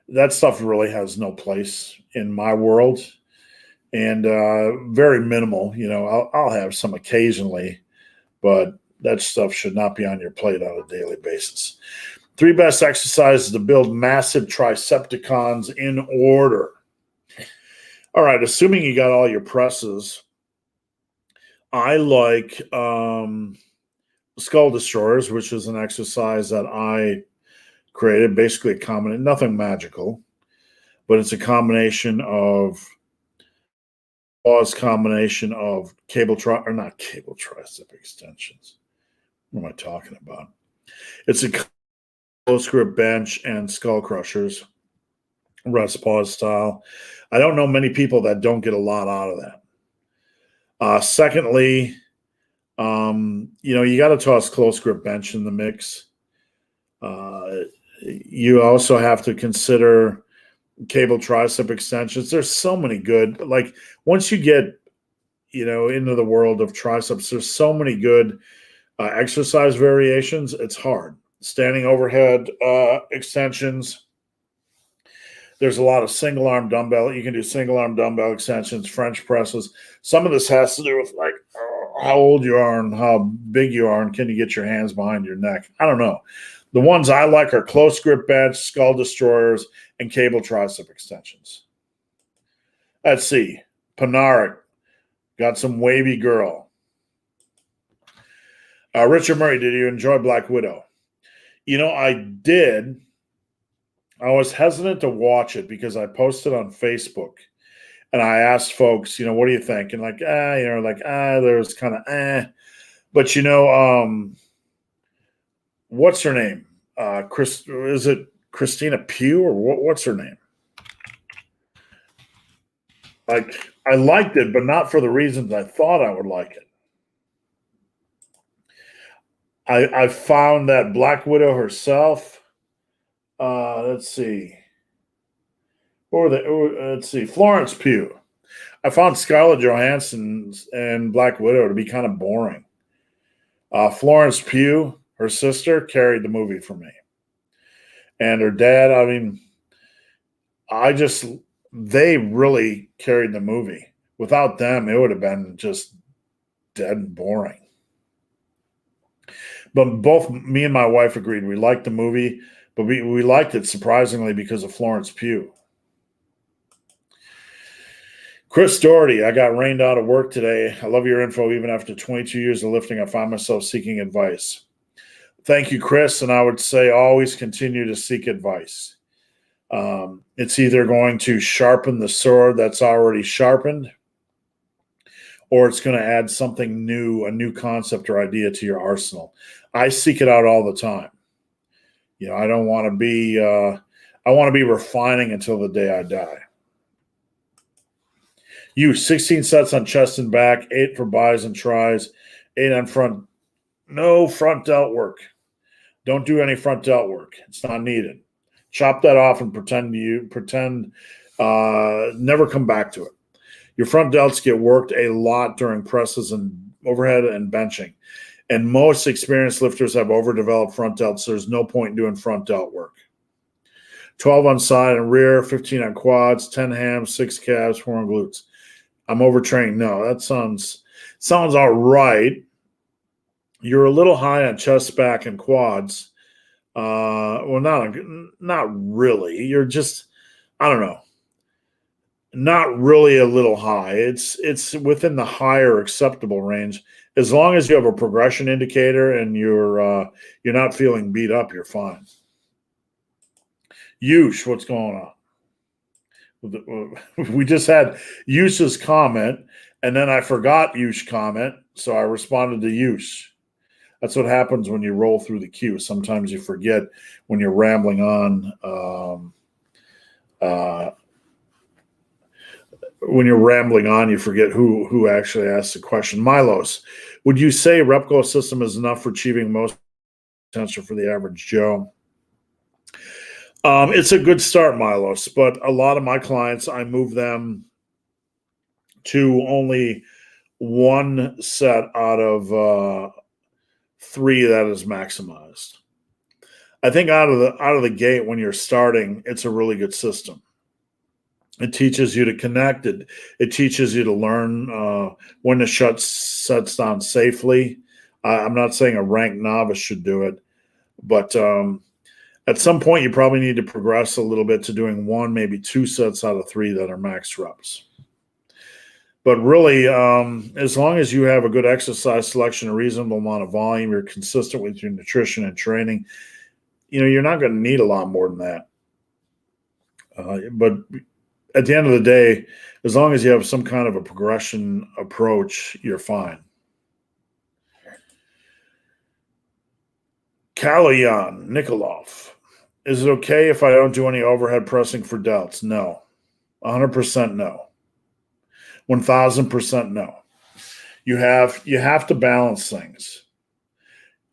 S1: That stuff really has no place in my world. And very minimal. I'll have some occasionally, but that stuff should not be on your plate on a daily basis. 3 best exercises to build massive tricepticons in order. All right, assuming you got all your presses, I like skull destroyers, which is an exercise that I created, basically nothing magical, but it's a combination of not cable tricep extensions. What am I talking about? It's a close grip bench and skull crushers, rest pause style. I don't know many people that don't get a lot out of that. Secondly, you got to toss close grip bench in the mix. You also have to consider cable tricep extensions. There's so many good, like once you get, into the world of triceps, there's so many good exercise variations. It's hard. Standing overhead extensions. There's a lot of single arm dumbbell. You can do single arm dumbbell extensions, French presses. Some of this has to do with how old you are and how big you are and can you get your hands behind your neck. I don't know. The ones I like are close grip bench, skull destroyers, and cable tricep extensions. Let's see. Panaric got some wavy girl. Richard Murray, did you enjoy Black Widow? I did. I was hesitant to watch it because I posted on Facebook and I asked folks, what do you think? And there's kind of But what's her name? Is it Christina Pugh or what's her name? I liked it, but not for the reasons I thought I would like it. I found that Black Widow herself. Let's see. Let's see. Florence Pugh. I found Scarlett Johansson and Black Widow to be kind of boring. Florence Pugh, her sister, carried the movie for me. And her dad, they really carried the movie. Without them, it would have been just dead and boring. But both me and my wife agreed we liked the movie, but we liked it surprisingly because of Florence Pugh. Chris Doherty, I got rained out of work today. I love your info. Even after 22 years of lifting, I find myself seeking advice. Thank you, Chris. And I would say always continue to seek advice. It's either going to sharpen the sword that's already sharpened, or it's going to add something new, a new concept or idea to your arsenal. I seek it out all the time. I don't want to be, I want to be refining until the day I die. 16 sets on chest and back, 8 for bis and tris, 8 on front. No front delt work. Don't do any front delt work. It's not needed. Chop that off and pretend never come back to it. Your front delts get worked a lot during presses and overhead and benching. And most experienced lifters have overdeveloped front delts. So there's no point in doing front delt work. 12 on side and rear, 15 on quads, 10 hams, 6 calves, 4 on glutes. I'm overtrained. No, that sounds all right. You're a little high on chest, back, and quads. Well, not really. You're just, I don't know. Not really a little high. It's within the higher acceptable range. As long as you have a progression indicator and you're not feeling beat up, you're fine. Yush, what's going on? We just had Yush's comment, and then I forgot Yush's comment, so I responded to Yush. That's what happens when you roll through the queue. Sometimes you forget when you're rambling on. When you're rambling on, you forget who actually asked the question. Milos, would you say Repco system is enough for achieving most potential for the average Joe? It's a good start, Milos, but a lot of my clients, I move them to only one set out of 3 that is maximized. I think out of the gate when you're starting, it's a really good system. It teaches you to connect. It teaches you to learn when to shut sets down safely. I'm not saying a ranked novice should do it, but at some point you probably need to progress a little bit to doing 1, maybe 2 sets out of 3 that are max reps. But really, as long as you have a good exercise selection, a reasonable amount of volume, you're consistent with your nutrition and training, you're not going to need a lot more than that. But at the end of the day, as long as you have some kind of a progression approach, you're fine. Kalayan Nikolov. Is it okay if I don't do any overhead pressing for delts? No. 100% no. 1,000% no. You have to balance things.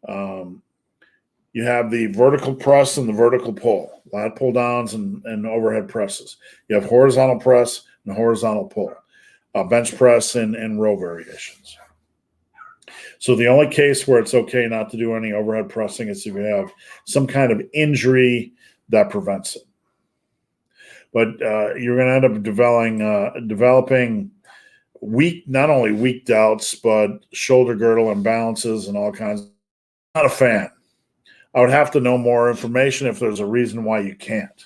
S1: You have the vertical press and the vertical pull, lat pull downs and overhead presses. You have horizontal press and horizontal pull, bench press and row variations. So the only case where it's okay not to do any overhead pressing is if you have some kind of injury that prevents it. But you're going to end up developing not only weak delts, but shoulder girdle imbalances and all kinds. Not a fan. I would have to know more information if there's a reason why you can't.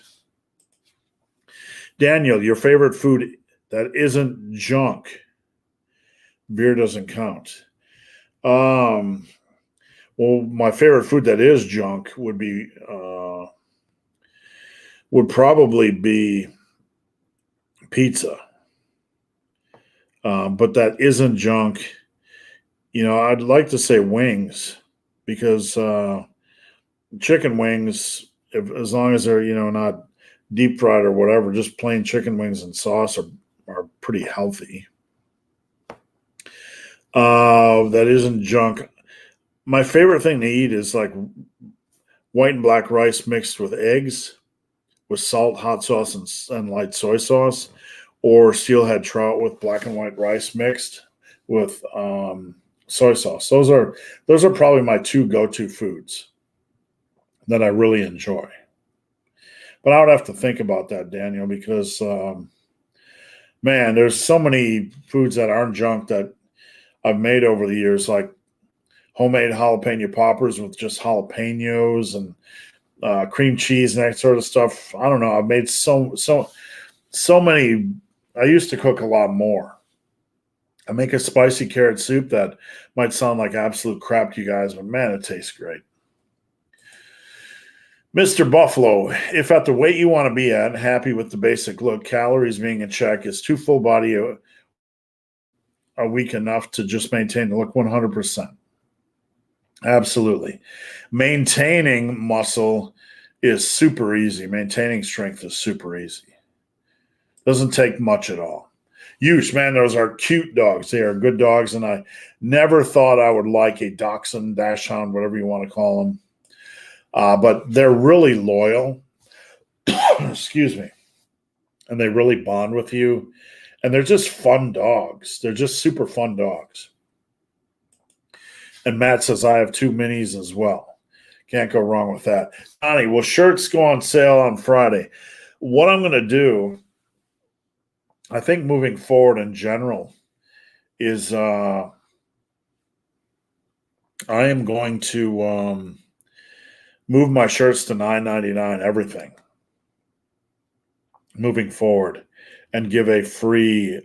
S1: Daniel, your favorite food that isn't junk. Beer doesn't count. Well, my favorite food that is junk would probably be pizza. But that isn't junk. I'd like to say wings, because chicken wings, as long as they're not deep fried or whatever, just plain chicken wings and sauce are pretty healthy. That isn't junk. My favorite thing to eat is like white and black rice mixed with eggs, with salt, hot sauce, and light soy sauce, or steelhead trout with black and white rice mixed with soy sauce. Those are probably my two go-to foods that I really enjoy. But I would have to think about that, Daniel, because man, there's so many foods that aren't junk that I've made over the years, like homemade jalapeno poppers with just jalapenos and cream cheese and that sort of stuff. I don't know. I've made so many. I used to cook a lot more. I make a spicy carrot soup that might sound like absolute crap to you guys, but man, it tastes great. Mr. Buffalo, if at the weight you want to be at, happy with the basic look, calories being in check, is too full body a week enough to just maintain the look? 100%. Absolutely. Maintaining muscle is super easy. Maintaining strength is super easy. Doesn't take much at all. Huge, man, those are cute dogs. They are good dogs, and I never thought I would like a dachshund, dachshund, whatever you want to call them. But they're really loyal. Excuse me. And they really bond with you. And they're just fun dogs. They're just super fun dogs. And Matt says, I have 2 minis as well. Can't go wrong with that. Johnny, will shirts go on sale on Friday? What I'm going to do, I think moving forward in general, is I am going to move my shirts to $9.99, everything, moving forward, and give a free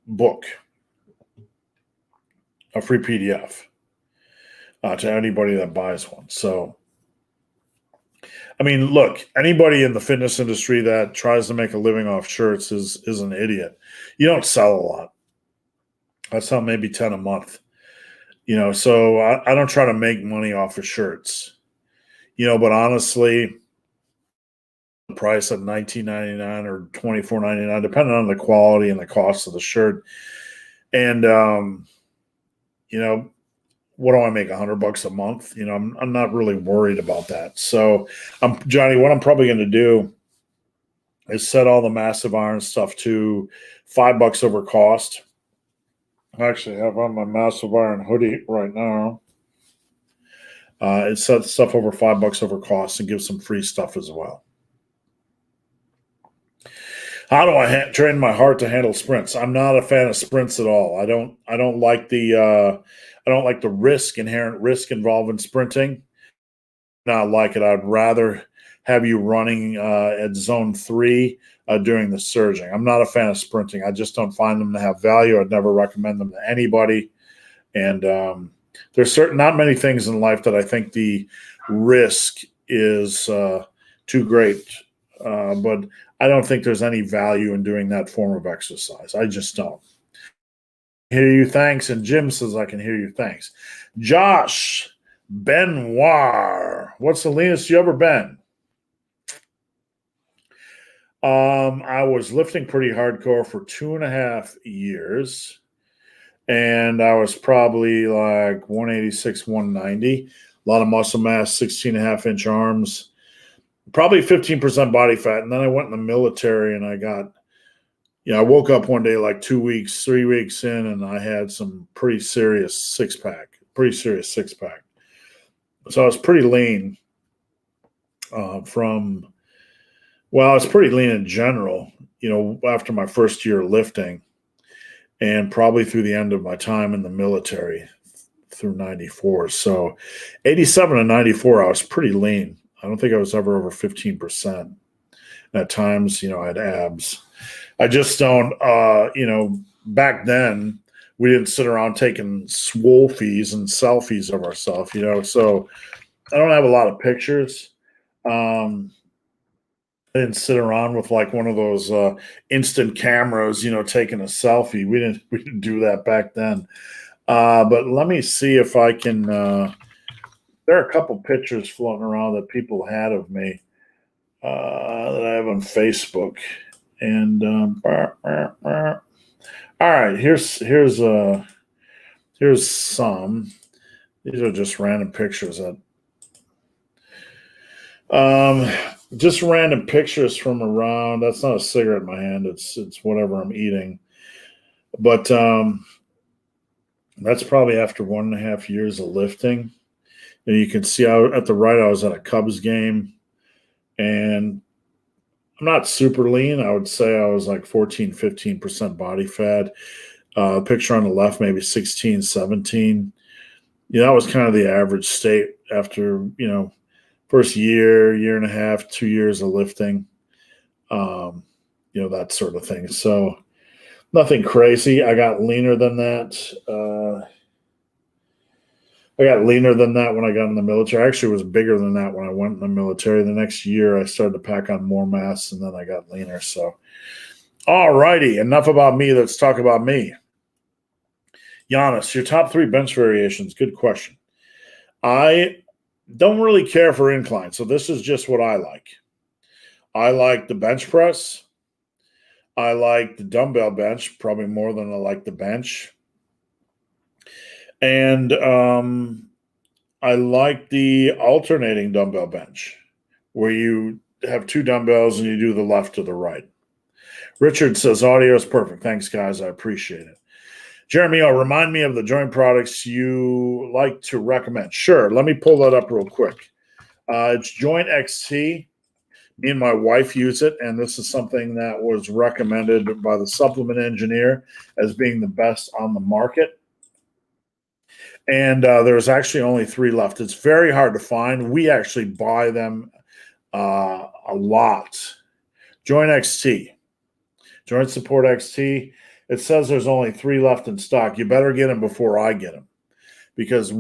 S1: book, a free PDF to anybody that buys one. So, I mean, look, anybody in the fitness industry that tries to make a living off shirts is an idiot. You don't sell a lot. I sell maybe 10 a month, so I don't try to make money off of shirts, but honestly, the price at $19.99 or $24.99, depending on the quality and the cost of the shirt. And, what do I make? $100 a month? I'm not really worried about that. So Johnny, what I'm probably going to do is set all the massive iron stuff to $5 over cost. I actually have on my massive iron hoodie right now. It sets stuff over $5 over cost and gives some free stuff as well. How do I train my heart to handle sprints? I'm not a fan of sprints at all. I don't like the inherent risk involved in sprinting. Not like it. I'd rather have you running at zone 3 during the surging. I'm not a fan of sprinting. I just don't find them to have value. I'd never recommend them to anybody. And there's not many things in life that I think the risk is too great. But I don't think there's any value in doing that form of exercise. I just don't. Hear you, thanks. And Jim says, I can hear you, thanks. Josh Benoit, what's the leanest you ever been? I was lifting pretty hardcore for 2.5 years, and I was probably like 186, 190. A lot of muscle mass, 16.5-inch arms, probably 15% body fat. And then I went in the military, and I woke up one day like 2 weeks, 3 weeks in, and I had some pretty serious six-pack. So I was pretty lean I was pretty lean in general, after my first year lifting. and probably through the end of my time in the military through 94. So 87 and 94, I was pretty lean. I don't think I was ever over 15%. And at times, I had abs. I just don't, back then we didn't sit around taking swolfies and selfies of ourselves, so I don't have a lot of pictures. I didn't sit around with like one of those instant cameras, taking a selfie. We didn't do that back then. But let me see if I can. There are a couple pictures floating around that people had of me that I have on Facebook. And all right, here's some. These are just random pictures just random pictures from around. That's not a cigarette in my hand. It's whatever I'm eating. But that's probably after 1.5 years of lifting. And you can see at the right, I was at a Cubs game, and I'm not super lean. I would say I was like 14, 15% body fat. Picture on the left, maybe 16, 17. That was kind of the average state after, first year and a half, 2 years of lifting, that sort of thing. So nothing crazy. I got leaner than that. I got leaner than that when I got in the military. I actually was bigger than that when I went in the military. The next year, I started to pack on more mass, and then I got leaner. So, all righty, enough about me. Let's talk about me. Giannis, your top 3 bench variations. Good question. I don't really care for incline, so this is just what I like. I like the bench press. I like the dumbbell bench, probably more than I like the bench. And I like the alternating dumbbell bench, where you have 2 dumbbells and you do the left to the right. Richard says, audio is perfect. Thanks, guys. I appreciate it. Jeremy, remind me of the joint products you like to recommend. Sure. Let me pull that up real quick. It's Joint XT. Me and my wife use it, and this is something that was recommended by the supplement engineer as being the best on the market. And there's actually only 3 left. It's very hard to find. We actually buy them a lot. Joint XT. Joint Support XT. It says there's only 3 left in stock. You better get them before I get them, because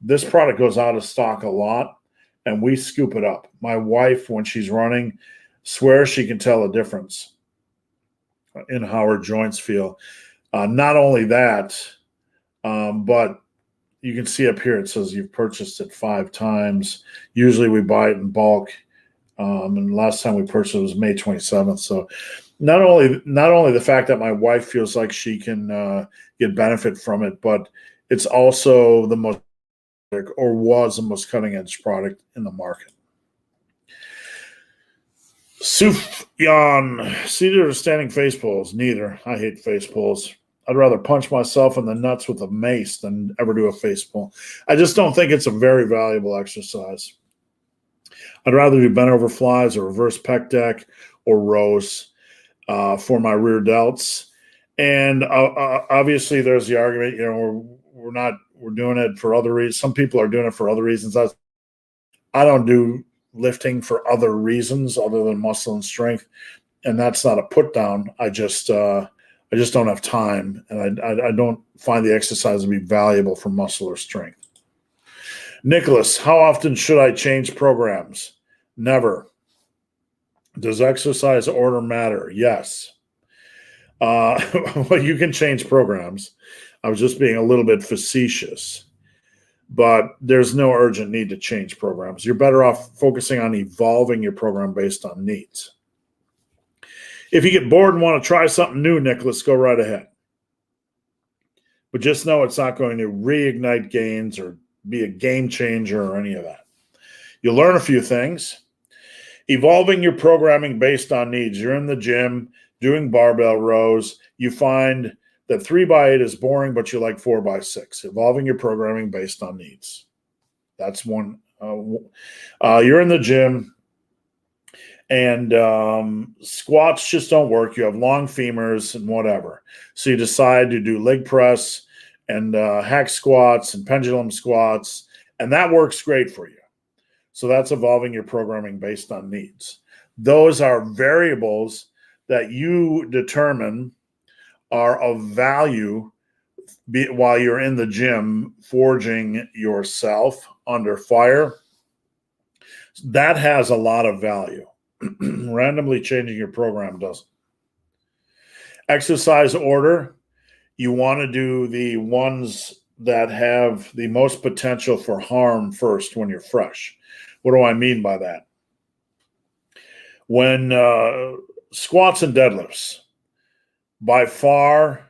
S1: this product goes out of stock a lot, and we scoop it up. My wife, when she's running, swears she can tell a difference in how her joints feel. Not only that, but you can see up here, it says you've purchased it 5 times. Usually we buy it in bulk. And last time we purchased it was May 27th. So not only the fact that my wife feels like she can get benefit from it, but it's also the most, or was the most cutting edge product in the market. Sufyan, seated or standing face pulls? Neither. I hate face pulls. I'd rather punch myself in the nuts with a mace than ever do a face pull. I just don't think it's a very valuable exercise. I'd rather do bent over flies or reverse pec deck or rows for my rear delts. And obviously there's the argument, we're doing it for other reasons. Some people are doing it for other reasons. I don't do lifting for other reasons other than muscle and strength. And that's not a put down. I just don't have time, and I don't find the exercise to be valuable for muscle or strength. Nicholas, how often should I change programs? Never. Does exercise order matter? Yes. Well, you can change programs. I was just being a little bit facetious, but there's no urgent need to change programs. You're better off focusing on evolving your program based on needs. If you get bored and want to try something new, Nicholas, go right ahead. But just know it's not going to reignite gains or be a game changer or any of that. You'll learn a few things. Evolving your programming based on needs. You're in the gym doing barbell rows. You find that 3x8 is boring, but you like 4x6. Evolving your programming based on needs. That's one. You're in the gym And squats just don't work. You have long femurs and whatever. So you decide to do leg press and hack squats and pendulum squats, and that works great for you. So that's evolving your programming based on needs. Those are variables that you determine are of value while you're in the gym forging yourself under fire. That has a lot of value. Randomly changing your program doesn't. Exercise order, you want to do the ones that have the most potential for harm first when you're fresh. What do I mean by that? When squats and deadlifts, by far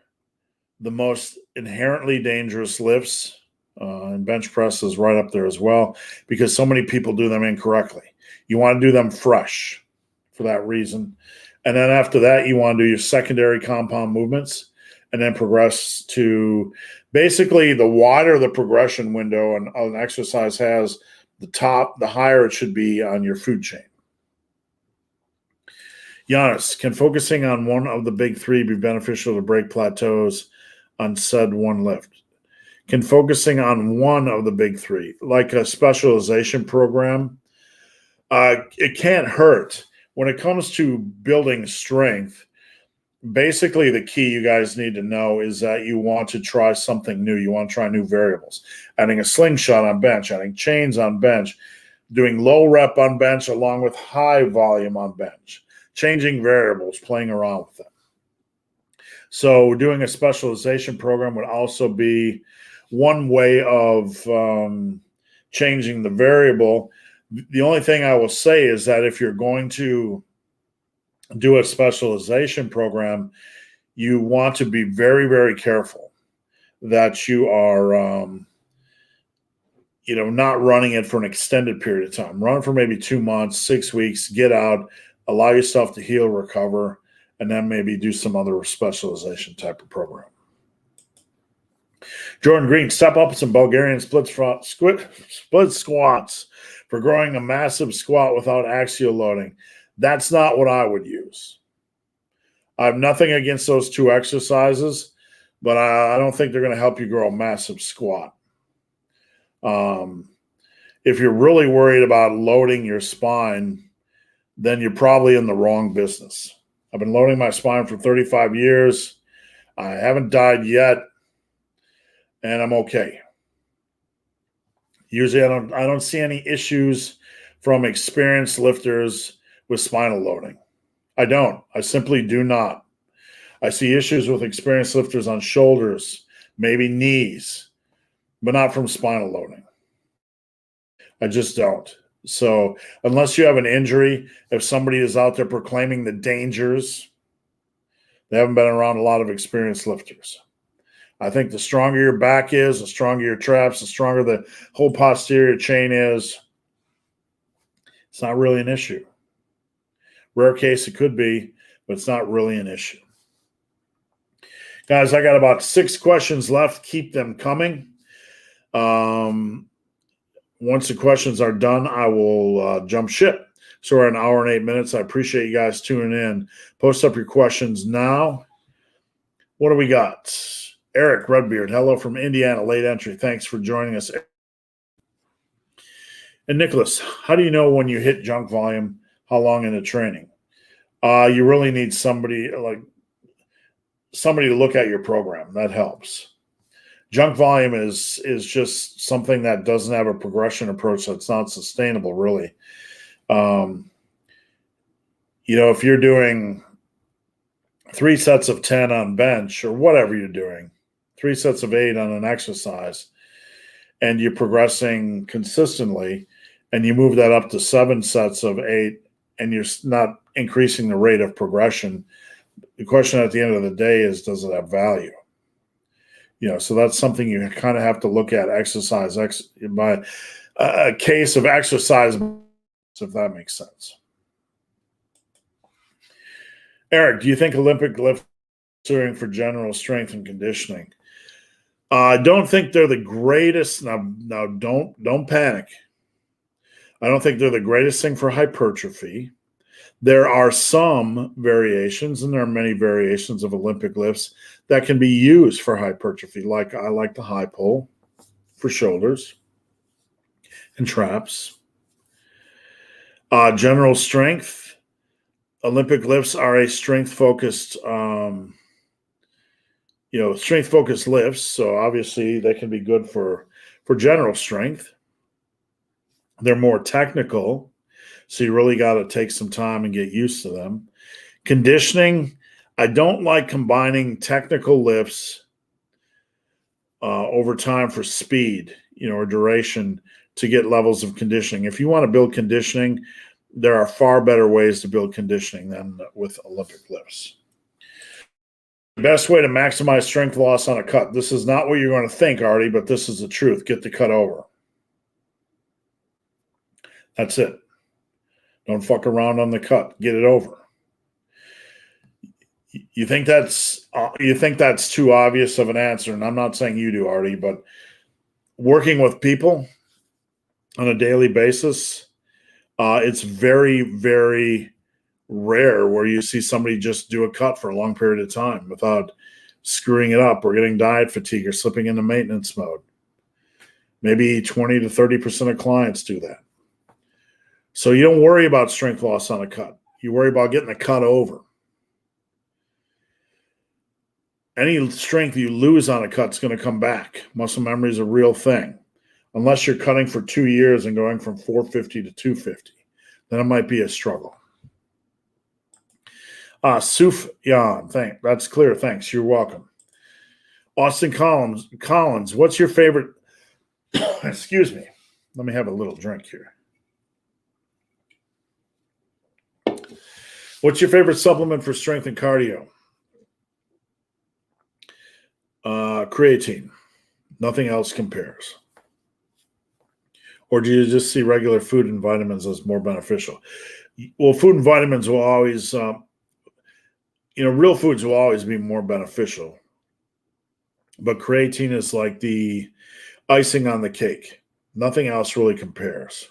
S1: the most inherently dangerous lifts, and bench press is right up there as well, because so many people do them incorrectly. You want to do them fresh for that reason. And then after that, you want to do your secondary compound movements and then progress to basically the wider the progression window an exercise has, the higher it should be on your food chain. Giannis, can focusing on one of the big three be beneficial to break plateaus on said one lift? Can focusing on one of the big three, like a specialization program, it can't hurt. When it comes to building strength, basically the key you guys need to know is that you want to try something new. You want to try new variables. Adding a slingshot on bench, adding chains on bench, doing low rep on bench along with high volume on bench, changing variables, playing around with them. So doing a specialization program would also be one way of changing the variable. The only thing I will say is that if you're going to do a specialization program, you want to be very, very careful that you are, not running it for an extended period of time. Run for maybe 2 months, 6 weeks, get out, allow yourself to heal, recover, and then maybe do some other specialization type of program. Jordan Green, step up some Bulgarian split squats for growing a massive squat without axial loading. That's not what I would use. I have nothing against those two exercises, but I don't think they're going to help you grow a massive squat. If you're really worried about loading your spine, then you're probably in the wrong business. I've been loading my spine for 35 years. I haven't died yet, and I'm okay. Usually I don't see any issues from experienced lifters with spinal loading. I don't. I simply do not. I see issues with experienced lifters on shoulders, maybe knees, but not from spinal loading. I just don't. So unless you have an injury, if somebody is out there proclaiming the dangers, they haven't been around a lot of experienced lifters. I think the stronger your back is, the stronger your traps, the stronger the whole posterior chain is, it's not really an issue. Rare case it could be, but it's not really an issue. Guys, I got about 6 questions left. Keep them coming. Once the questions are done, I will jump ship. So we're at 1 hour and 8 minutes. I appreciate you guys tuning in. Post up your questions now. What do we got? Eric Redbeard, hello from Indiana, late entry. Thanks for joining us. And Nicholas, how do you know when you hit junk volume? How long into training? You really need somebody to look at your program. That helps. Junk volume is just something that doesn't have a progression approach that's not sustainable, really. If you're doing 3 sets of 10 on bench or whatever you're doing, 3 sets of 8 on an exercise, and you're progressing consistently, and you move that up to 7 sets of 8, and you're not increasing the rate of progression, the question at the end of the day is, does it have value? So that's something you kind of have to look at by a case of exercise, if that makes sense. Eric, do you think Olympic lift serving for general strength and conditioning? I don't think they're the greatest. Now don't panic. I don't think they're the greatest thing for hypertrophy. There are some variations, and there are many variations of Olympic lifts that can be used for hypertrophy. Like I like the high pull for shoulders and traps. General strength. Olympic lifts are a strength-focused, strength-focused lifts. So obviously they can be good for general strength. They're more technical, so you really got to take some time and get used to them. Conditioning, I don't like combining technical lifts over time for speed, or duration to get levels of conditioning. If you want to build conditioning, there are far better ways to build conditioning than with Olympic lifts. The best way to maximize strength loss on a cut. This is not what you're going to think, Artie, but this is the truth. Get the cut over. That's it. Don't fuck around on the cut. Get it over. You think that's too obvious of an answer, and I'm not saying you do, Artie, but working with people on a daily basis, it's very, very rare where you see somebody just do a cut for a long period of time without screwing it up or getting diet fatigue or slipping into maintenance mode. Maybe 20 to 30% of clients do that. So you don't worry about strength loss on a cut. You worry about getting the cut over. Any strength you lose on a cut is going to come back. Muscle memory is a real thing. Unless you're cutting for 2 years and going from 450 to 250, then it might be a struggle. Sufjan, that's clear. Thanks. You're welcome. Austin Collins, what's your favorite? Excuse me. Let me have a little drink here. What's your favorite supplement for strength and cardio? Creatine. Nothing else compares. Or do you just see regular food and vitamins as more beneficial? Well, food and vitamins will always, real foods will always be more beneficial. But creatine is like the icing on the cake. Nothing else really compares.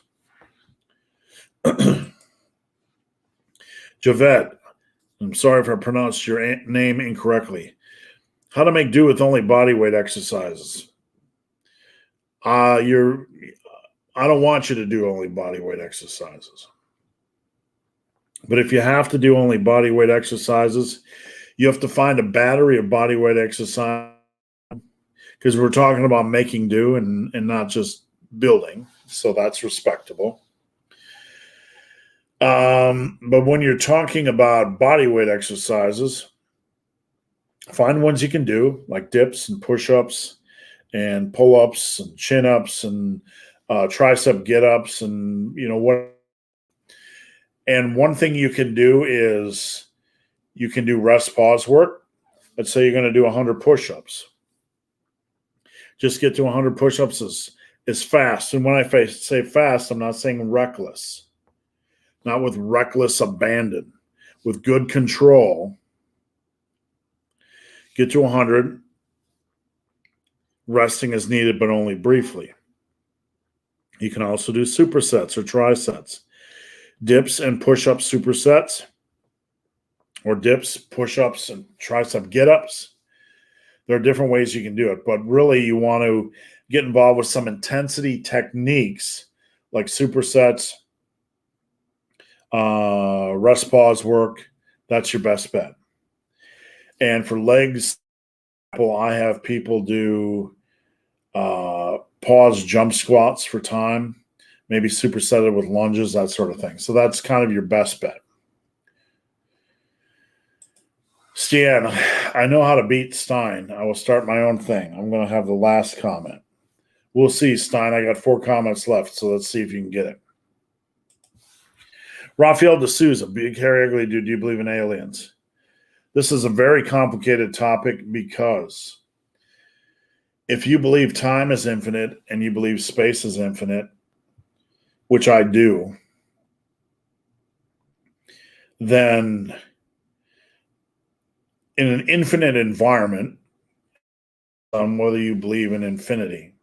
S1: Javette, I'm sorry if I pronounced your name incorrectly. How to make do with only body weight exercises? I don't want you to do only body weight exercises. But if you have to do only body weight exercises, you have to find a battery of body weight exercise, because we're talking about making do and not just building. So that's respectable. But when you're talking about body weight exercises, find ones you can do, like dips and push-ups and pull-ups and chin-ups and tricep get-ups and what. And one thing you can do is you can do rest pause work. Let's say you're going to do 100 push-ups. Just get to 100 push-ups is fast. And when I say fast, I'm not saying reckless. Not with reckless abandon. With good control. Get to 100. Resting as needed, but only briefly. You can also do supersets or trisets. Dips and push-up supersets, or dips, push-ups, and tricep get-ups. There are different ways you can do it, but really you want to get involved with some intensity techniques like supersets, rest pause work. That's your best bet. And for legs, I have people do pause jump squats for time. Maybe supersetted with lunges, that sort of thing. So that's kind of your best bet. Stian, I know how to beat Stein. I will start my own thing. I'm going to have the last comment. We'll see, Stein. I got 4 comments left, so let's see if you can get it. Rafael D'Souza, big, hairy, ugly dude. Do you believe in aliens? This is a very complicated topic because if you believe time is infinite and you believe space is infinite, which I do, then in an infinite environment, whether you believe in infinity,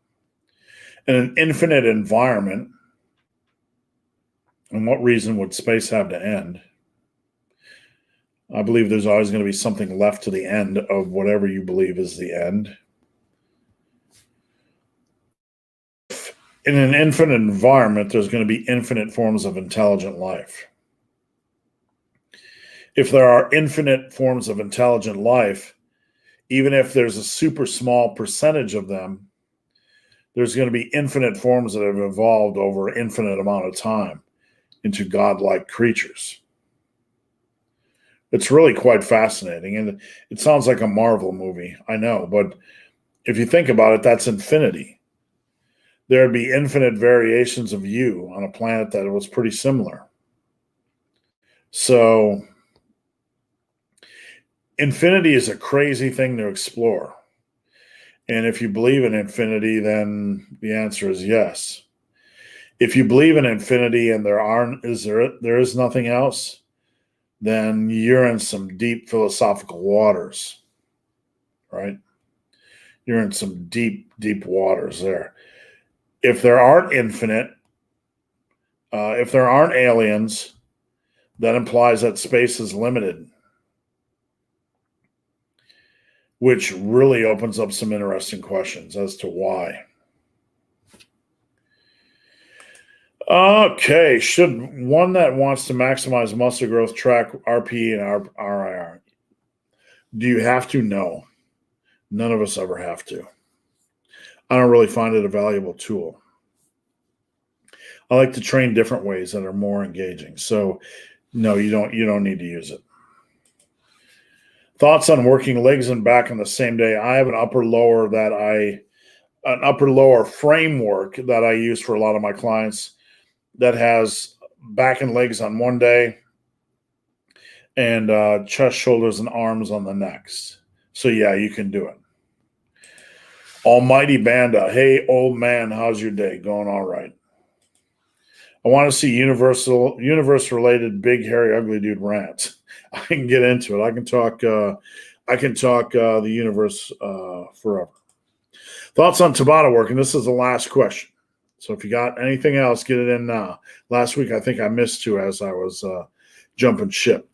S1: in an infinite environment, and what reason would space have to end? I believe there's always going to be something left to the end of whatever you believe is the end. In an infinite environment, there's going to be infinite forms of intelligent life. If there are infinite forms of intelligent life, even if there's a super small percentage of them, there's going to be infinite forms that have evolved over an infinite amount of time into godlike creatures. It's really quite fascinating, and it sounds like a Marvel movie, I know, but if you think about it, that's infinity. There'd be infinite variations of you on a planet that was pretty similar. So, infinity is a crazy thing to explore. And if you believe in infinity, then the answer is yes. If you believe in infinity and there is nothing else, then you're in some deep philosophical waters, right? You're in some deep, deep waters there. If there aren't if there aren't aliens, that implies that space is limited, which really opens up some interesting questions as to why. Okay, should one that wants to maximize muscle growth track RPE and RIR? Do you have to? No. None of us ever have to. I don't really find it a valuable tool. I like to train different ways that are more engaging. So, no, you don't need to use it. Thoughts on working legs and back on the same day? I have an upper lower framework that I use for a lot of my clients that has back and legs on one day and chest, shoulders, and arms on the next. So yeah, you can do it. Almighty Banda, hey old man, how's your day? Going all right. I want to see universe-related big, hairy, ugly dude rants. I can get into it. I can talk the universe forever. Thoughts on Tabata work, and this is the last question. So if you got anything else, get it in now. Last week, I think I missed two as I was jumping ship.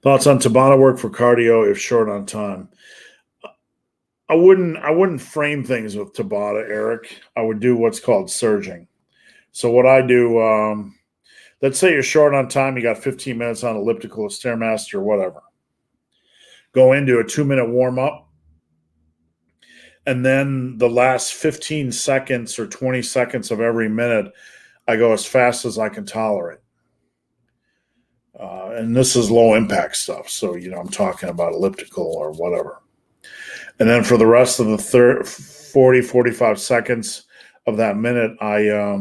S1: Thoughts on Tabata work for cardio if short on time? I wouldn't frame things with Tabata, Eric. I would do what's called surging. So what I do, let's say you're short on time, you got 15 minutes on elliptical, Stairmaster, or whatever. Go into a 2-minute warm-up. And then the last 15 seconds or 20 seconds of every minute, I go as fast as I can tolerate. And this is low impact stuff. So, I'm talking about elliptical or whatever. And then for the rest of the 40, 45 seconds of that minute, I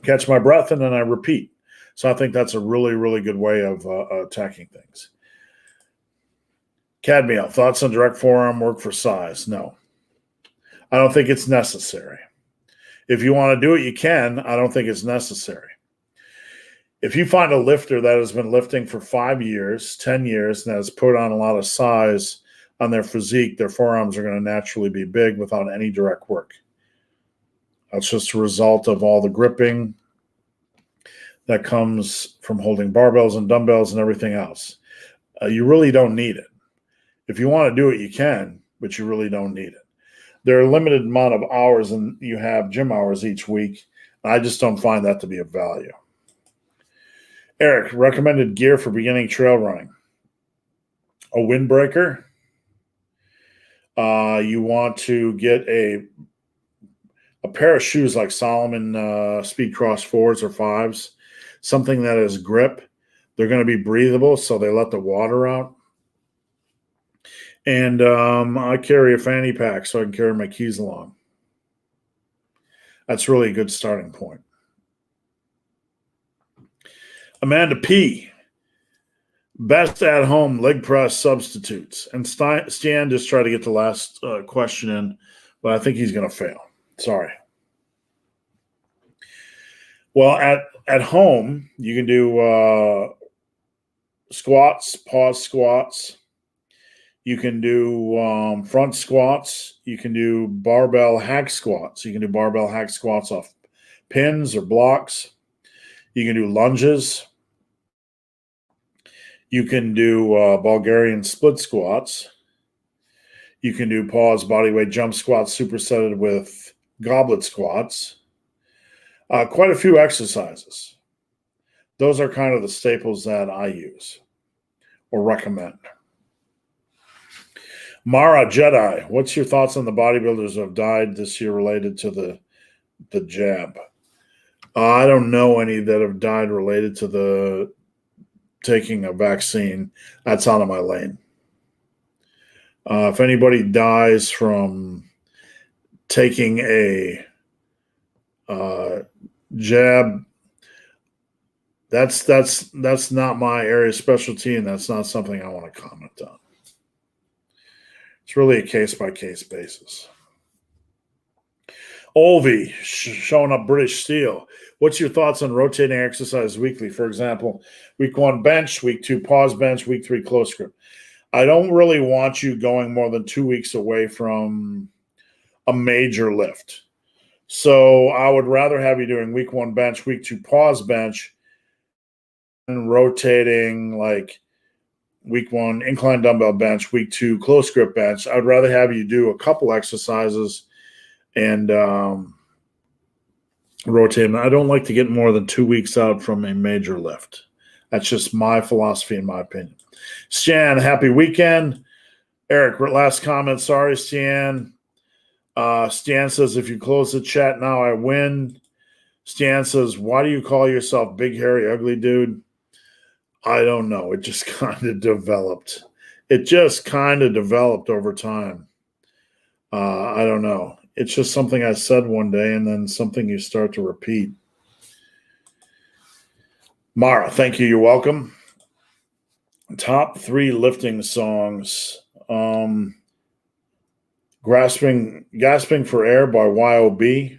S1: catch my breath and then I repeat. So I think that's a really, really good way of attacking things. Cadmiel, thoughts on direct forearm work for size? No. I don't think it's necessary. If you want to do it, you can. I don't think it's necessary. If you find a lifter that has been lifting for 5 years, 10 years, and has put on a lot of size on their physique, their forearms are going to naturally be big without any direct work. That's just a result of all the gripping that comes from holding barbells and dumbbells and everything else. You really don't need it. If you want to do it, you can, but you really don't need it. There are a limited amount of hours, and you have gym hours each week. I just don't find that to be of value. Eric, recommended gear for beginning trail running. A windbreaker. You want to get a pair of shoes like Solomon Speed Cross 4s or 5s, something that has grip. They're going to be breathable, so they let the water out. And I carry a fanny pack so I can carry my keys along. That's really a good starting point. Amanda P. Best at-home leg press substitutes. And Stan just tried to get the last question in, but I think he's going to fail. Sorry. Well, at home, you can do squats, pause squats. You can do front squats. You can do barbell hack squats. You can do barbell hack squats off pins or blocks. You can do lunges. You can do Bulgarian split squats. You can do pause bodyweight jump squats supersetted with goblet squats. Quite a few exercises. Those are kind of the staples that I use or recommend. Mara Jedi, what's your thoughts on the bodybuilders who have died this year related to the jab? I don't know any that have died related to the taking a vaccine. That's out of my lane. If anybody dies from taking a jab, that's not my area of specialty, and that's not something I want to comment on. It's really a case-by-case basis. Olvi, showing up British Steel. What's your thoughts on rotating exercise weekly? For example, week 1 bench, week 2 pause bench, week 3 close grip. I don't really want you going more than 2 weeks away from a major lift. So I would rather have you doing week 1 bench, week 2 pause bench, and rotating like week 1 incline dumbbell bench, week 2 close grip bench. I'd rather have you do a couple exercises and rotate them. I don't like to get more than 2 weeks out from a major lift. That's just my philosophy, in my opinion. Stan, happy weekend. Eric, last comment. Sorry, Stan. Stan says, if you close the chat now, I win. Stan says, why do you call yourself big, hairy, ugly dude? I don't know. It just kind of developed. It just kind of developed over time. I don't know. It's just something I said one day and then something you start to repeat. Mara, thank you. You're welcome. Top 3 lifting songs. Gasping for Air by YOB.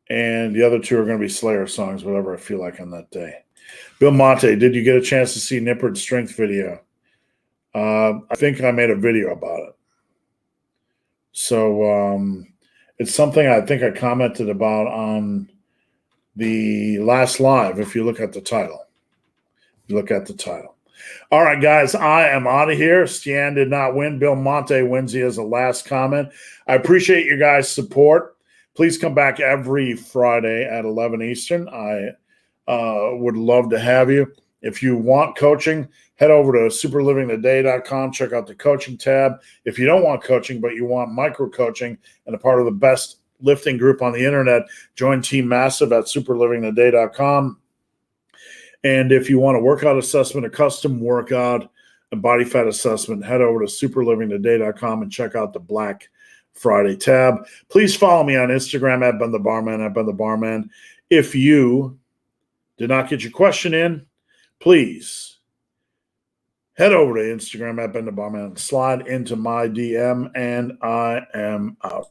S1: And the other 2 are going to be Slayer songs, whatever I feel like on that day. Bill Monte, did you get a chance to see Nippard's strength video? I think I made a video about it. So it's something I think I commented about on the last live, if you look at the title. All right, guys, I am out of here. Stian did not win. Bill Monte wins. He has a last comment. I appreciate your guys' support. Please come back every Friday at 11 Eastern. I would love to have you. If you want coaching, head over to superlivingtoday.com. Check out the coaching tab. If you don't want coaching, but you want micro coaching and a part of the best lifting group on the internet, join Team Massive at superlivingtoday.com. And if you want a workout assessment, a custom workout, a body fat assessment, head over to superlivingtoday.com and check out the Black Friday tab. Please follow me on Instagram at BenTheBarman. If you did not get your question in, please head over to Instagram at BenTheBarman, slide into my DM, and I am out.